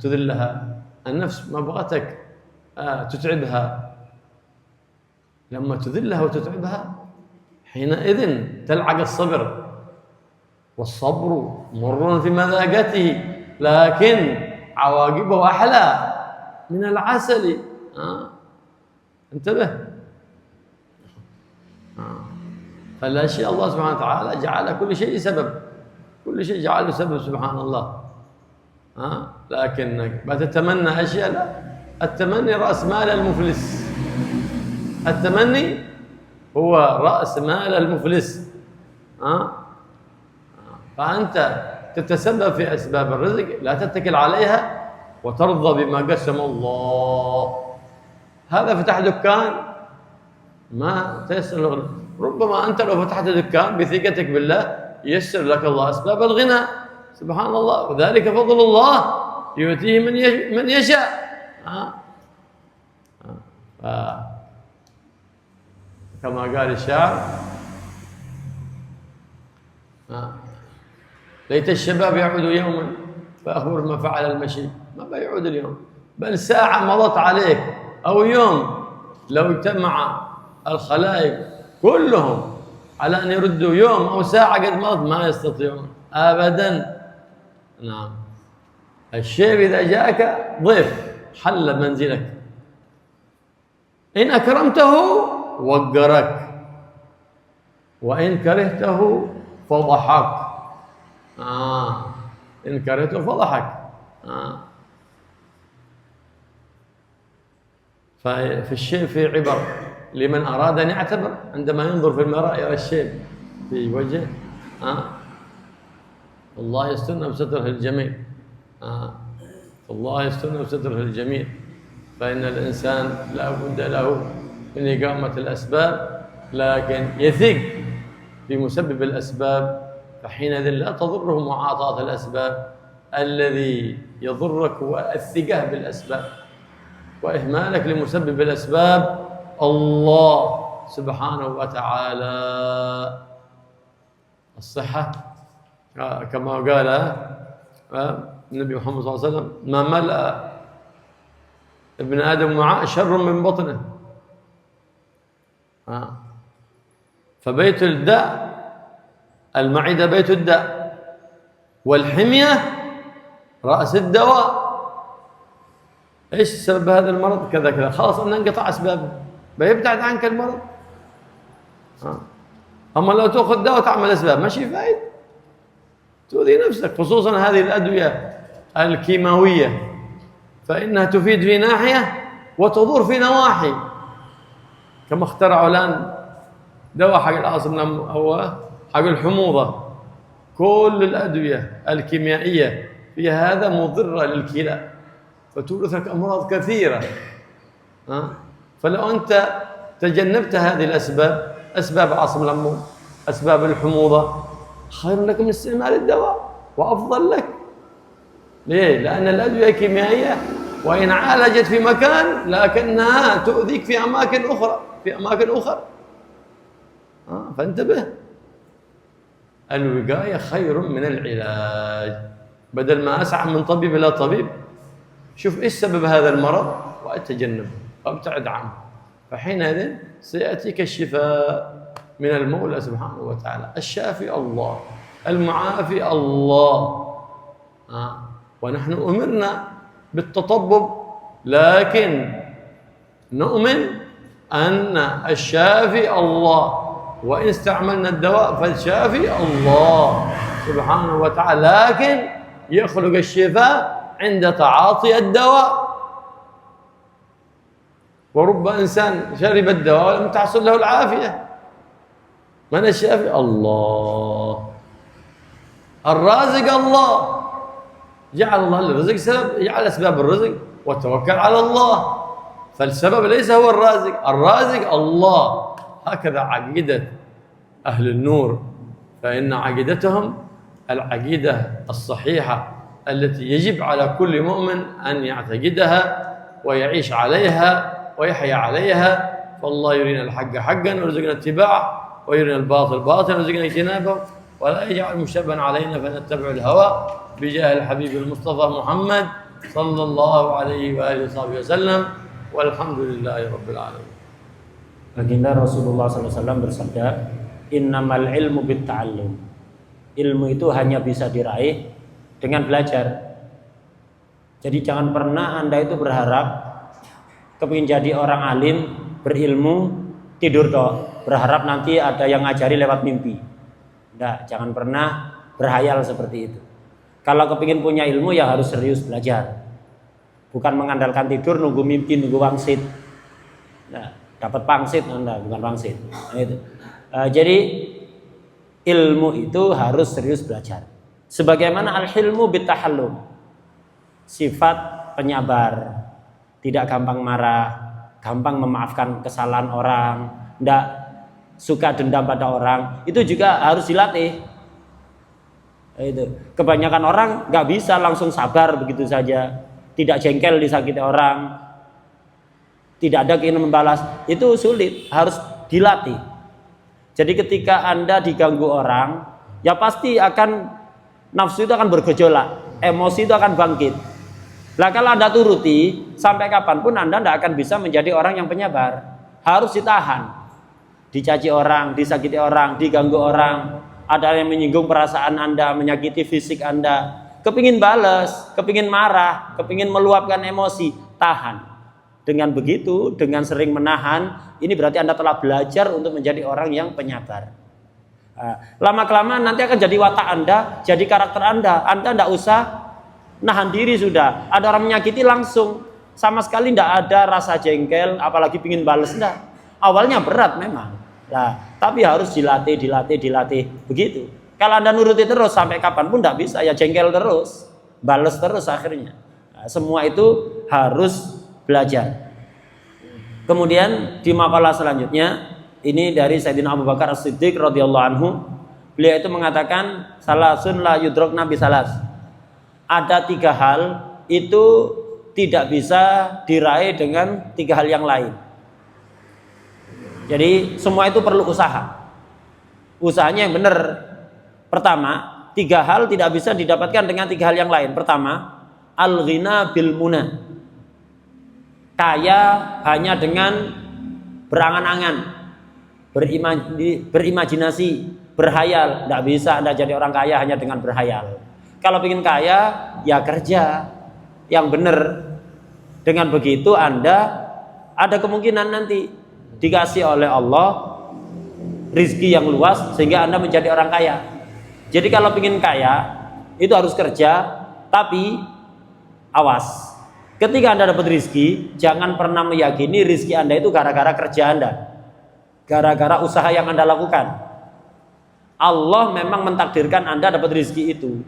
S1: تذلها، النفس ما بغتك تتعبها. لما تذلها وتتعبها حينئذ تلعق الصبر. والصبر مر في مذاقته لكن عواقبه أحلى من العسل. انتبه. فالأشياء الله سبحانه وتعالى جعل كل شيء سبب، كل شيء جعله سبب سبحان الله. لكنك بتتمنى أشياء، لا، التمني رأس مال المفلس. التمني هو رأس مال المفلس. فأنت تتسبب في أسباب الرزق، لا تتكل عليها وترضى بما قسم الله. هذا فتح دكان ما تيسر له، ربما أنت لو فتحت دكان بثقتك بالله ييسر لك الله أسباب الغنى سبحان الله، وذلك فضل الله يؤتيه من يشاء. كما قال الشاعر: ليت الشباب يعود يوما فأخبر ما فعل المشي. ما بيعود اليوم، بل ساعة مضت عليك أو يوم. لو اجتمع الخلائق كلهم على أن يردوا يوم أو ساعة قد مضت ما يستطيعون أبدا. نعم، الشيء إذا جاءك ضيف حل منزلك، إن أكرمته وقرك وإن كرهته فضحك. إن كرهته فضحك. ففي الشيء في عبر لمن أراد أن يعتبر، عندما ينظر في المراء يرى الشيء في وجهه. الله يسترنا بستره الجميل. الله يسترنا بستره الجميل. فإن الإنسان لا بد له من إقامة الأسباب، لكن يثق في مسبب الأسباب، فحينئذ لا تضره معاطاة الأسباب. الذي يضرك هو الثقة بالأسباب وإهمالك لمسبب الأسباب الله سبحانه وتعالى. الصحة كما قال النبي محمد صلى الله عليه وسلم: ما ملأ ابن آدم وعاء شر من بطنه. فبيت الداء، المعدة بيت الداء، والحمية رأس الدواء. ايش سبب هذا المرض؟ كذا كذا، خلاص ان انقطع اسبابه بيبتعد عنك المرض. اما لو تاخذ دواء وتعمل اسباب ماشي فايد، تؤذي نفسك. خصوصا هذه الادويه الكيماويه فانها تفيد في ناحيه وتضر في نواحي. كما اخترعوا الان دواء حق العاصم او حق الحموضه. كل الادويه الكيميائيه في هذا مضره للكلى فتورثك أمراض كثيرة. فلو أنت تجنبت هذه الأسباب، أسباب عصم الأمور، أسباب الحموضة، خير لك من استعمال الدواء وأفضل لك. ليه؟ لأن الأدوية كيميائية وإن عالجت في مكان لكنها تؤذيك في أماكن أخرى. فانتبه، الوقاية خير من العلاج. بدل ما أسعى من طبيب إلى طبيب، شوف إيش سبب هذا المرض وأتجنبه وأبتعد عنه. فحينئذ سيأتيك الشفاء من المولى سبحانه وتعالى. الشافي الله، المعافي الله. ونحن أمرنا بالتطبب، لكن نؤمن أن الشافي الله، وإن استعملنا الدواء فالشافي الله سبحانه وتعالى، لكن يخلق الشفاء عند تعاطي الدواء. ورب إنسان شرب الدواء ولم تحصل له العافية. من الشافي؟ الله. الرازق الله، جعل الله الرزق سبب، جعل أسباب الرزق وتوكل على الله، فالسبب ليس هو الرازق، الرازق الله. هكذا عقيدة أهل النور، فإن عقيدتهم العقيدة الصحيحة التي يجب على كل مؤمن أن يعتقدها ويعيش عليها ويحيا عليها. فالله يرينا الحق حقا ويرزقنا اتباعه، ويرينا الباطل باطلا ويرزقنا اجتنابه، ولا يجعل مشتبها علينا فنتبع الهوى، بجاه الحبيب المصطفى محمد صلى الله عليه وآله وصحبه وسلم، والحمد لله رب العالمين.
S2: Baginda Rasulullah SAW bersabda, innamal ilmu bitta'allum. Ilmu itu hanya bisa diraih dengan belajar. Jadi jangan pernah Anda itu berharap kepingin jadi orang alim, berilmu, tidur toh, berharap nanti ada yang ngajari lewat mimpi. Nggak, jangan pernah berhayal seperti itu. Kalau kepingin punya ilmu ya harus serius belajar. Bukan mengandalkan tidur, nunggu mimpi, nunggu wangsit. Nah, dapat pangsit Anda, bukan pangsit. Nah, itu. Jadi ilmu itu harus serius belajar. Sebagaimana al-hilmu bitahallum, sifat penyabar, tidak gampang marah, gampang memaafkan kesalahan orang, tidak suka dendam pada orang, itu juga harus dilatih. Itu. Kebanyakan orang nggak bisa langsung sabar begitu saja, tidak jengkel disakiti orang, tidak ada keinginan membalas, itu sulit, harus dilatih. Jadi ketika Anda diganggu orang, ya pasti akan nafsu itu akan bergejolak, emosi itu akan bangkit. Lah kalau Anda turuti, sampai kapanpun Anda tidak akan bisa menjadi orang yang penyabar. Harus ditahan. Dicaci orang, disakiti orang, diganggu orang, ada yang menyinggung perasaan Anda, menyakiti fisik Anda, kepingin balas, kepingin marah, kepingin meluapkan emosi, tahan. Dengan begitu, dengan sering menahan, ini berarti Anda telah belajar untuk menjadi orang yang penyabar. Lama-kelamaan nanti akan jadi watak Anda, jadi karakter Anda. Anda tidak usah nahan diri sudah. Ada orang menyakiti langsung, sama sekali tidak ada rasa jengkel, apalagi pingin balas, enggak. Awalnya berat memang. Nah, tapi harus dilatih begitu. Kalau Anda nuruti terus sampai kapanpun tidak bisa, ya jengkel terus, balas terus akhirnya. Nah, semua itu harus belajar. Kemudian di makalah selanjutnya, ini dari Sayyidina Abu Bakar As-Siddiq radhiyallahu anhu, beliau itu mengatakan salasun la yudrakna bisalas. Ada 3 hal itu tidak bisa diraih dengan 3 hal yang lain. Jadi semua itu perlu usaha. Usahanya yang benar. Pertama, 3 hal tidak bisa didapatkan dengan 3 hal yang lain. Pertama, al-ghina bil muna. Kaya hanya dengan berangan-angan, berimajinasi, berhayal. Tidak bisa Anda jadi orang kaya hanya dengan berhayal. Kalau ingin kaya, ya kerja yang benar. Dengan begitu Anda ada kemungkinan nanti dikasih oleh Allah rizki yang luas sehingga Anda menjadi orang kaya. Jadi kalau ingin kaya itu harus kerja, tapi awas. Ketika Anda dapat rizki, jangan pernah meyakini rizki Anda itu gara-gara kerja Anda, gara-gara usaha yang Anda lakukan. Allah memang mentakdirkan Anda dapat rizki itu.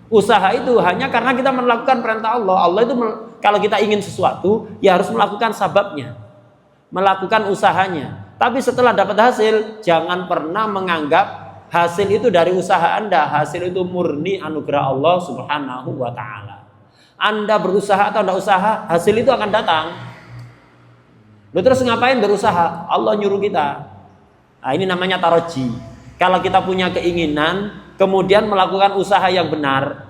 S2: Usaha itu hanya karena kita melakukan perintah Allah. Allah itu kalau kita ingin sesuatu, ya harus melakukan sababnya, melakukan usahanya. Tapi setelah dapat hasil, jangan pernah menganggap hasil itu dari usaha Anda. Hasil itu murni anugerah Allah Subhanahu wa ta'ala. Anda berusaha atau tidak usaha, hasil itu akan datang. Lalu terus ngapain berusaha? Allah nyuruh kita. Nah, ini namanya taroji. Kalau kita punya keinginan, kemudian melakukan usaha yang benar,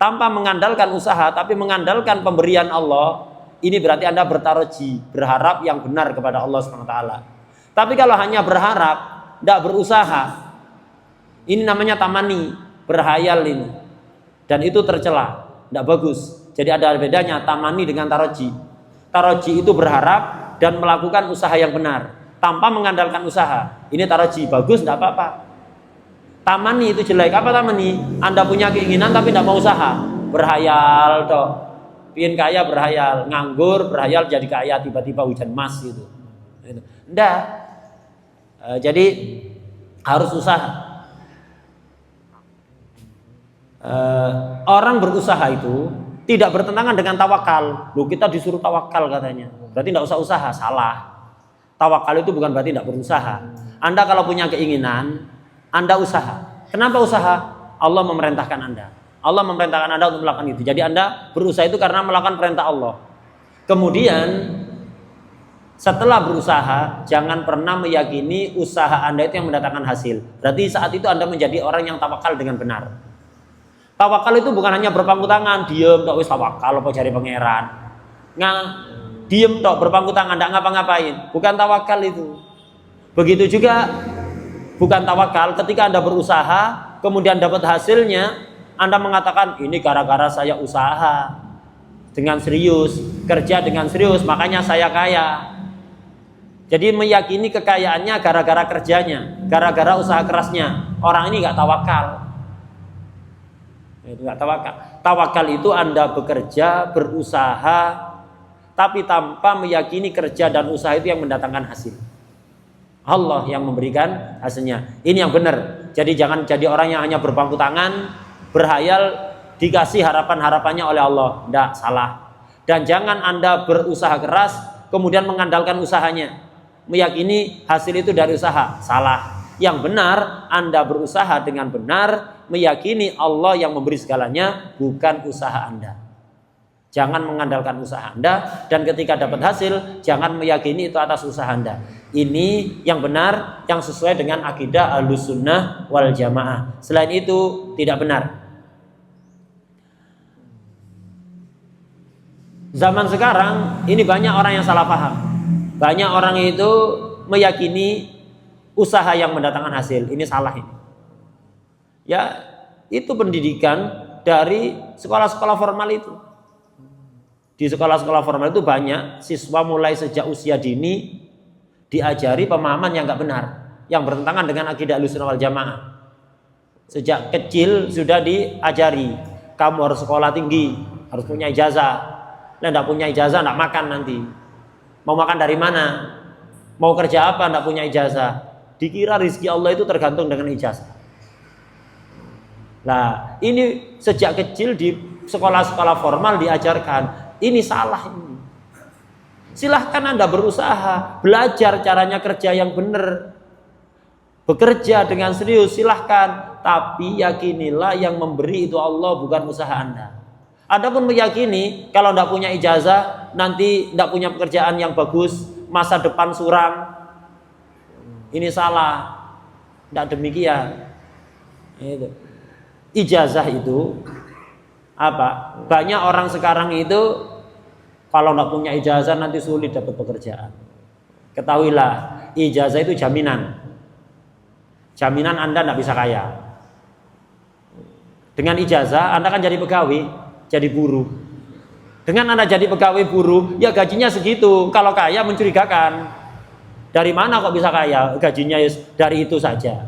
S2: tanpa mengandalkan usaha, tapi mengandalkan pemberian Allah, ini berarti Anda bertaroji, berharap yang benar kepada Allah SWT. Tapi kalau hanya berharap, tidak berusaha, ini namanya tamani, berhayal ini. Dan itu tercela, tidak bagus. Jadi ada bedanya tamani dengan taroji. Taroji itu berharap dan melakukan usaha yang benar tanpa mengandalkan usaha. Ini taroji, bagus, tidak apa-apa. Tamani itu jelek. Apa tamani? Anda punya keinginan tapi tidak mau usaha, berhayal toh. Pingin kaya berhayal, nganggur berhayal jadi kaya, tiba-tiba hujan emas gitu. Enggak. Jadi harus usaha. Orang berusaha itu tidak bertentangan dengan tawakal. Loh, kita disuruh tawakal katanya. Berarti tidak usah usaha, salah. Tawakal itu bukan berarti tidak berusaha. Anda kalau punya keinginan, Anda usaha. Kenapa usaha? Allah memerintahkan Anda. Allah memerintahkan Anda untuk melakukan itu. Jadi Anda berusaha itu karena melakukan perintah Allah. Kemudian setelah berusaha, jangan pernah meyakini usaha Anda itu yang mendatangkan hasil. Berarti saat itu Anda menjadi orang yang tawakal dengan benar. Tawakal itu bukan hanya berpangku tangan, diem tok wis tawakal apa cari pangeran. Diem tok berpangku tangan enggak ngapa-ngapain. Bukan tawakal itu. Begitu juga bukan tawakal ketika Anda berusaha, kemudian dapat hasilnya, Anda mengatakan ini gara-gara saya usaha dengan serius, kerja dengan serius, makanya saya kaya. Jadi meyakini kekayaannya gara-gara kerjanya, gara-gara usaha kerasnya. Orang ini nggak tawakal. Itu nggak tawakal. Tawakal itu Anda bekerja, berusaha, tapi tanpa meyakini kerja dan usaha itu yang mendatangkan hasil. Allah yang memberikan hasilnya. Ini yang benar. Jadi jangan jadi orang yang hanya berpangku tangan, berhayal, dikasih harapan-harapannya oleh Allah. Tidak, salah. Dan jangan Anda berusaha keras, kemudian mengandalkan usahanya. Meyakini hasil itu dari usaha. Salah. Yang benar, Anda berusaha dengan benar, meyakini Allah yang memberi segalanya, bukan usaha Anda. Jangan mengandalkan usaha Anda, dan ketika dapat hasil, jangan meyakini itu atas usaha Anda. Ini yang benar, yang sesuai dengan akidah Ahlussunnah wal Jamaah. Selain itu tidak benar. Zaman sekarang ini banyak orang yang salah paham. Banyak orang itu meyakini usaha yang mendatangkan hasil. Ini salah ini. Ya, itu pendidikan dari sekolah-sekolah formal itu. Di sekolah-sekolah formal itu banyak siswa mulai sejak usia dini diajari pemahaman yang enggak benar, yang bertentangan dengan akidah Ahlussunnah wal Jamaah. Sejak kecil sudah diajari, kamu harus sekolah tinggi, harus punya ijazah. Nah, enggak punya ijazah enggak makan nanti. Mau makan dari mana? Mau kerja apa enggak punya ijazah? Dikira rezeki Allah itu tergantung dengan ijazah. Nah, ini sejak kecil di sekolah-sekolah formal diajarkan. Ini salah ini. Silahkan Anda berusaha, belajar caranya kerja yang benar, bekerja dengan serius, silahkan. Tapi yakinilah yang memberi itu Allah, bukan usaha Anda. Anda pun meyakini kalau tidak punya ijazah, nanti tidak punya pekerjaan yang bagus, masa depan suram. Ini salah. Tidak demikian. Ijazah itu apa? Banyak orang sekarang itu kalau tidak punya ijazah nanti sulit dapat pekerjaan. Ketahuilah, ijazah itu jaminan. Jaminan Anda tidak bisa kaya. Dengan ijazah Anda kan jadi pegawai, jadi buruh. Dengan Anda jadi pegawai buruh, ya gajinya segitu. Kalau kaya mencurigakan. Dari mana kok bisa kaya? Gajinya dari itu saja.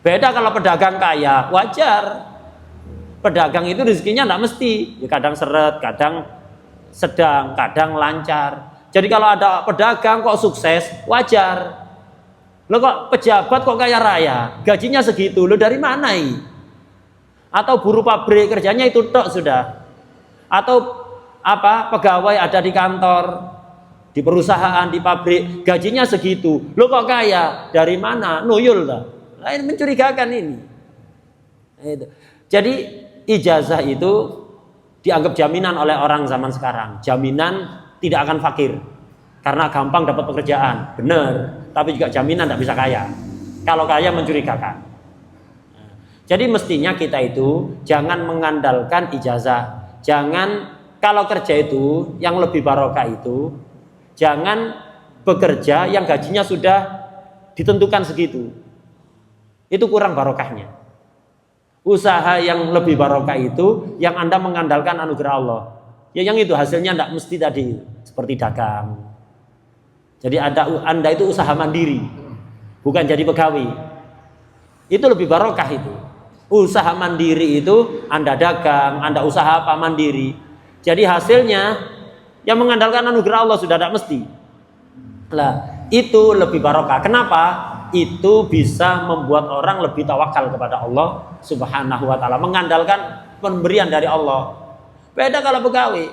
S2: Beda kalau pedagang kaya, wajar. Pedagang itu rezekinya tidak mesti, ya kadang seret, kadang sedang, kadang lancar. Jadi kalau ada pedagang kok sukses, wajar. Lo kok pejabat kok kaya raya, gajinya segitu, lo dari mana ini? Atau buruh pabrik kerjanya itu tok sudah. Atau apa pegawai ada di kantor, di perusahaan, di pabrik, gajinya segitu, lo kok kaya? Dari mana? Nuyul dah. Lain mencurigakan ini. Jadi ijazah itu dianggap jaminan oleh orang zaman sekarang. Jaminan tidak akan fakir karena gampang dapat pekerjaan, benar. Tapi juga jaminan tidak bisa kaya. Kalau kaya mencurigakan. Jadi mestinya kita itu jangan mengandalkan ijazah. Jangan kalau kerja itu yang lebih barokah itu jangan bekerja yang gajinya sudah ditentukan segitu. Itu kurang barokahnya. Usaha yang lebih barokah itu yang Anda mengandalkan anugerah Allah. Ya yang itu hasilnya tidak mesti tadi seperti dagang. Jadi Anda itu usaha mandiri, bukan jadi pegawai. Itu lebih barokah itu. Usaha mandiri itu Anda dagang, Anda usaha apa mandiri. Jadi hasilnya yang mengandalkan anugerah Allah sudah tidak mesti. Lah, itu lebih barokah. Kenapa? Itu bisa membuat orang lebih tawakal kepada Allah Subhanahu wa taala, mengandalkan pemberian dari Allah. Beda kalau pegawai.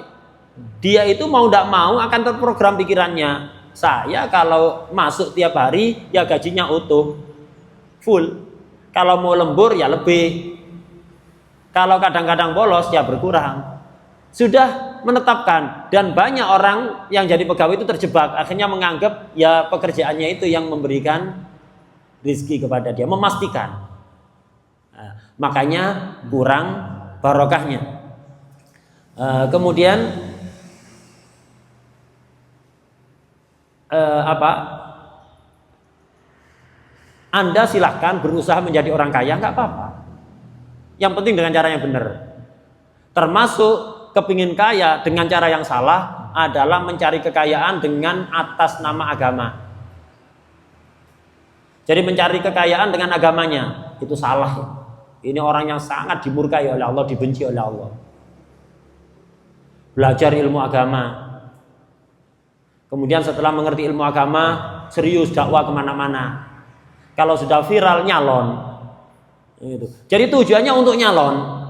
S2: Dia itu mau tidak mau akan terprogram pikirannya. Saya kalau masuk tiap hari ya gajinya utuh, full. Kalau mau lembur ya lebih. Kalau kadang-kadang bolos ya berkurang. Sudah menetapkan, dan banyak orang yang jadi pegawai itu terjebak, akhirnya menganggap ya pekerjaannya itu yang memberikan rezeki kepada dia, memastikan. Nah, makanya kurang barokahnya. Kemudian Anda silahkan berusaha menjadi orang kaya, nggak apa-apa. Yang penting dengan cara yang benar. Termasuk kepingin kaya dengan cara yang salah adalah mencari kekayaan dengan atas nama agama. Jadi mencari kekayaan dengan agamanya itu salah. Ini orang yang sangat dimurkai oleh Allah, dibenci oleh Allah. Belajar ilmu agama, kemudian setelah mengerti ilmu agama serius dakwah kemana-mana. Kalau sudah viral nyalon, gitu. Jadi tujuannya untuk nyalon.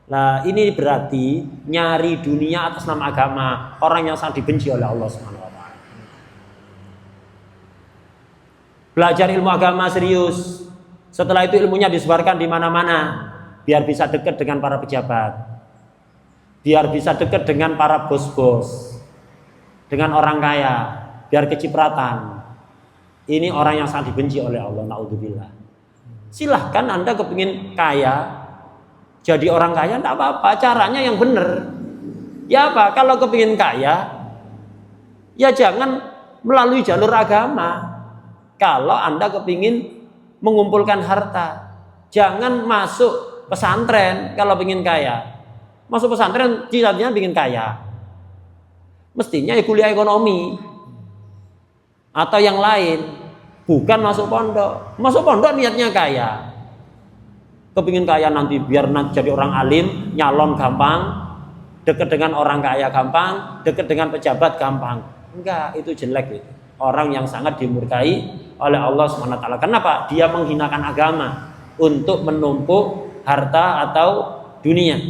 S2: Nah ini berarti nyari dunia atas nama agama, orang yang sangat dibenci oleh Allah Subhanahu wa taala. Belajar ilmu agama serius, setelah itu ilmunya disebarkan di mana-mana, biar bisa dekat dengan para pejabat, biar bisa dekat dengan para bos-bos, dengan orang kaya, biar kecipratan. Ini orang yang sangat dibenci oleh Allah, naudzubillah. Silahkan Anda kepingin kaya, jadi orang kaya, tidak apa-apa, caranya yang benar. Ya apa? Kalau kepingin kaya, ya jangan melalui jalur agama. Kalau Anda kepingin mengumpulkan harta, jangan masuk pesantren kalau ingin kaya. Masuk pesantren cita-citanya ingin kaya. Mestinya ya kuliah ekonomi atau yang lain, bukan masuk pondok. Masuk pondok niatnya kaya. Kepingin kaya nanti biar nanti jadi orang alim, nyalon gampang, dekat dengan orang kaya gampang, dekat dengan pejabat gampang. Enggak, itu jelek itu. Orang yang sangat dimurkai oleh Allah SWT. Kenapa? Dia menghinakan agama untuk menumpuk harta atau dunia.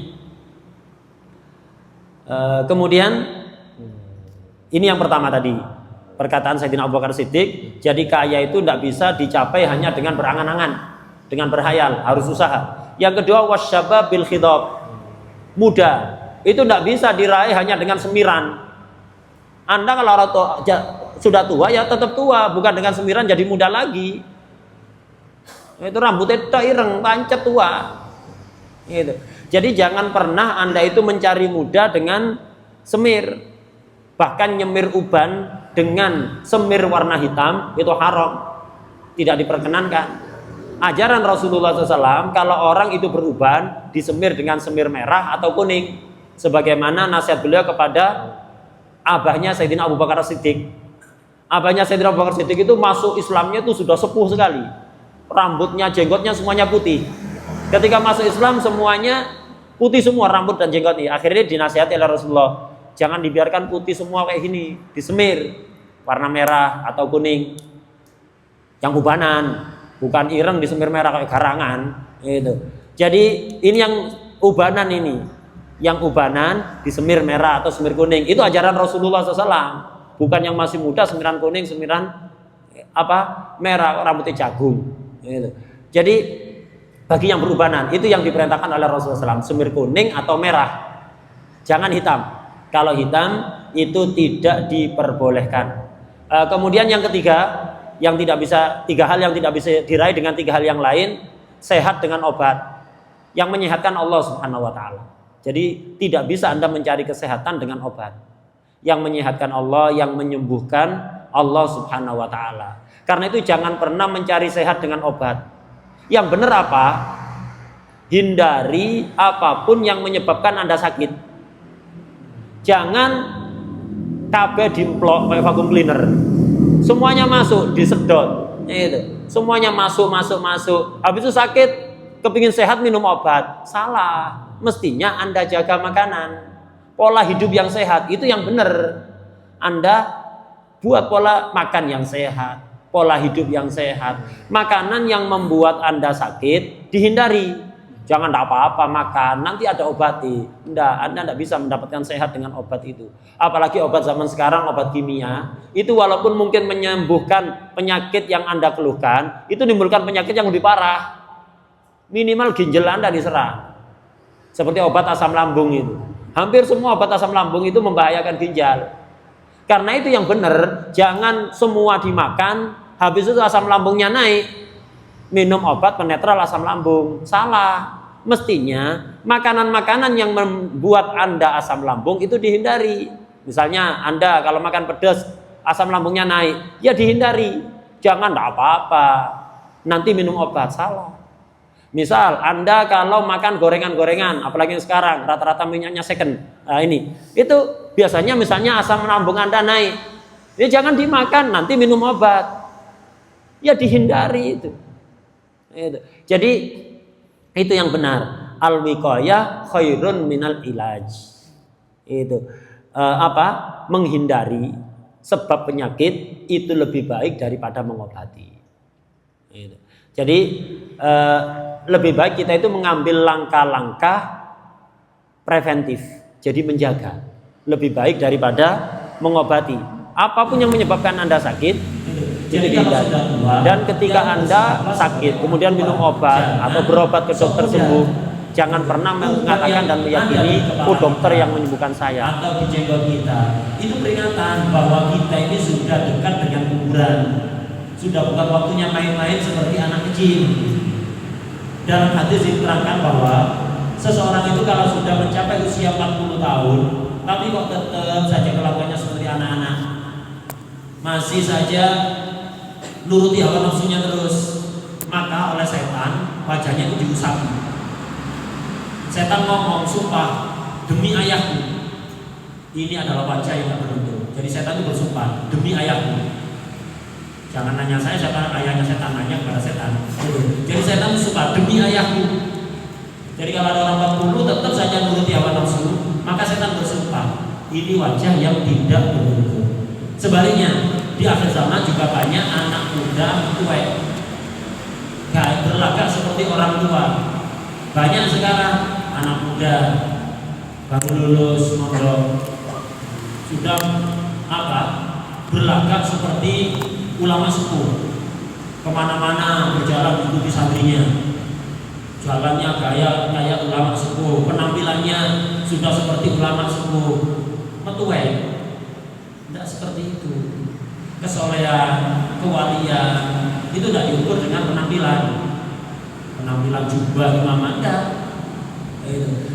S2: Kemudian ini yang pertama tadi, perkataan Sayyidina Abu Bakar Siddiq, jadi kaya itu tidak bisa dicapai hanya dengan berangan-angan, dengan berhayal, harus usaha. Yang kedua, wasyabab bil khidab, muda itu tidak bisa diraih hanya dengan semiran. Anda kalau sudah tua ya tetap tua, bukan dengan semiran jadi muda lagi. Itu rambutnya ireng, pancet tua. Gitu. Jadi jangan pernah Anda itu mencari muda dengan semir. Bahkan nyemir uban dengan semir warna hitam itu haram, tidak diperkenankan. Ajaran Rasulullah SAW kalau orang itu beruban disemir dengan semir merah atau kuning, sebagaimana nasihat beliau kepada abahnya Sayyidina Abu Bakar Siddiq. Abahnya Sayyidina Abu Bakar Siddiq itu masuk Islamnya itu sudah sepuh sekali, rambutnya, jenggotnya semuanya putih. Ketika masuk Islam semuanya putih semua rambut dan jenggotnya. Akhirnya dinasihati oleh Rasulullah, jangan dibiarkan putih semua kayak gini, disemir warna merah atau kuning. Yang ubanan, bukan ireng disemir merah kayak garangan gitu. Jadi ini yang ubanan ini, yang ubanan disemir merah atau semir kuning. Itu ajaran Rasulullah SAW. Bukan yang masih muda semiran kuning, semiran merah, rambutnya jagung gitu. Jadi bagi yang berubanan itu yang diperintahkan oleh Rasulullah SAW, semir kuning atau merah, jangan hitam. Kalau hitam itu tidak diperbolehkan. Kemudian yang ketiga, yang tidak bisa, tiga hal yang tidak bisa diraih dengan tiga hal yang lain, sehat dengan obat yang menyehatkan Allah Subhanahu wa taala. Jadi tidak bisa Anda mencari kesehatan dengan obat. Yang menyehatkan Allah, yang menyembuhkan Allah Subhanahu wa taala. Karena itu jangan pernah mencari sehat dengan obat. Yang benar apa? Hindari apapun yang menyebabkan Anda sakit. Jangan kabeh dimplok kayak vacuum cleaner. Semuanya masuk, disedot. Itu. Semuanya masuk. Habis itu sakit, kepingin sehat minum obat. Salah. Mestinya Anda jaga makanan. Pola hidup yang sehat itu yang benar. Anda buat pola makan yang sehat, pola hidup yang sehat. Makanan yang membuat Anda sakit dihindari. Jangan tidak apa-apa makan, nanti ada obati. Tidak, Anda tidak bisa mendapatkan sehat dengan obat itu. Apalagi obat zaman sekarang, obat kimia. Itu walaupun mungkin menyembuhkan penyakit yang Anda keluhkan, itu menimbulkan penyakit yang lebih parah. Minimal ginjal Anda diserang. Seperti obat asam lambung itu. Hampir semua obat asam lambung itu membahayakan ginjal. Karena itu yang benar, jangan semua dimakan, habis itu asam lambungnya naik. Minum obat penetral asam lambung. Salah. Mestinya makanan-makanan yang membuat Anda asam lambung itu dihindari. Misalnya Anda kalau makan pedas, asam lambungnya naik, ya dihindari. Jangan tidak apa-apa. Nanti minum obat. Salah. Misal Anda kalau makan gorengan-gorengan, apalagi sekarang rata-rata minyaknya second. Nah ini, itu biasanya misalnya asam lambung Anda naik. Ya jangan dimakan, nanti minum obat. Ya dihindari itu. Jadi itu yang benar. Al-wiqayah khairun minal ilaj. Itu menghindari sebab penyakit itu lebih baik daripada mengobati. Itu. Jadi lebih baik kita itu mengambil langkah-langkah preventif. Jadi menjaga. Lebih baik daripada mengobati. Apapun yang menyebabkan Anda sakit, itu dihindari. Dan ketika Anda sakit, kemudian minum obat atau berobat ke dokter sembuh, jangan pernah mengatakan dan meyakini, oh dokter yang menyembuhkan saya.
S3: Atau di jenggot kita, itu peringatan bahwa kita ini sudah dekat dengan kuburan. Sudah bukan waktunya main-main seperti anak kecil. Dalam hadis diterangkan bahwa seseorang itu kalau sudah mencapai usia 40 tahun, tapi kok tetap saja kelakuannya seperti anak-anak, masih saja nuruti hawa nafsunya terus, maka oleh setan wajahnya itu diusap. Setan ngomong, sumpah demi ayahku, ini adalah wajah yang tak beruntung. Jadi setan itu bersumpah demi ayahku. Jangan nanya saya siapa ayahnya setan, nanya kepada setan. Jadi setan sumpah demi ayahku. Jadi kalau ada orang 40 tetap saja nuruti hawa nafsu, maka setan bersumpah ini wajah yang tidak beruntung. Sebaliknya di akhir zaman juga banyak anak muda tua gak berlagak seperti orang tua. Banyak sekarang anak muda baru lulus mondok sudah berlagak seperti ulama sepuh, kemana-mana berjalan mengikuti santrinya, jalannya kayak ulama sepuh, penampilannya sudah seperti ulama sepuh, metuai. Tidak seperti itu. Kesolehan, kewalian itu tidak diukur dengan penampilan jubah imam Anda.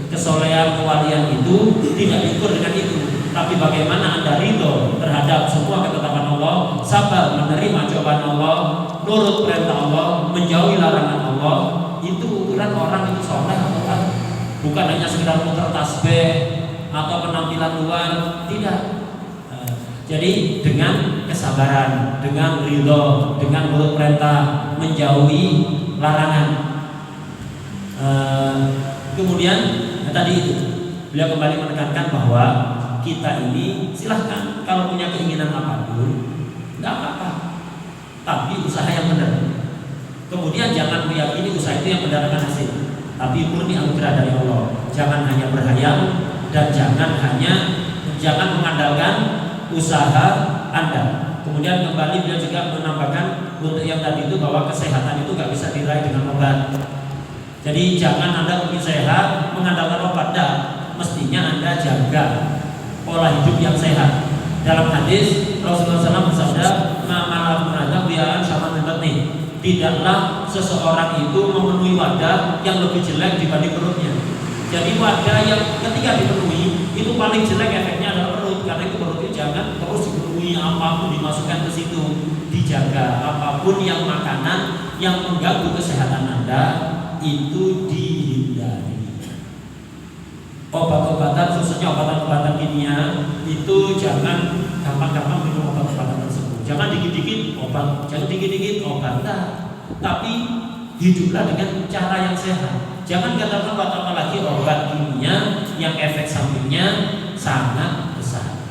S3: Kesolehan, kewalian itu tidak diukur dengan itu. Tapi bagaimana Anda ridho terhadap semua ketetapan Allah, sabar menerima cobaan Allah, nurut perintah Allah, menjauhi larangan Allah, itu ukuran orang itu soleh atau kan? Bukan hanya sekedar muter tasbih atau penampilan luar, tidak. Jadi dengan kesabaran, dengan ridho, dengan nurut perintah, menjauhi larangan. Kemudian tadi itu beliau kembali menekankan bahwa kita ini silahkan kalau punya keinginan apapun, tidak apa-apa, tapi usaha yang benar. Kemudian jangan meyakini usaha itu yang mendatangkan hasil, tapi murni anugerah dari Allah. Jangan hanya berhayal dan jangan mengandalkan usaha Anda. Kemudian kembali beliau juga menambahkan untuk yang tadi itu bahwa kesehatan itu nggak bisa diraih dengan obat. Jadi jangan Anda ingin sehat mengandalkan obat. Mestinya Anda jaga pola hidup yang sehat. Dalam hadis Rasulullah SAW bersabda, tidaklah seseorang itu memenuhi wadah yang lebih jelek dibanding perutnya. Jadi wadah yang ketika dipenuhi itu paling jelek efeknya adalah perut. Karena itu perut itu jangan terus dipenuhi, apapun dimasukkan ke situ, dijaga. Apapun yang makanan yang mengganggu kesehatan Anda itu dihindari. Obat-obatan, khususnya obat-obatan kimia itu jangan gampang-gampang minum obat-obatan tersebut. Jangan dikit-dikit obat, jangan dikit-dikit obat. Nah, tapi hiduplah dengan cara yang sehat. Jangan katakan apalagi obat kimia yang efek sampingnya sangat besar.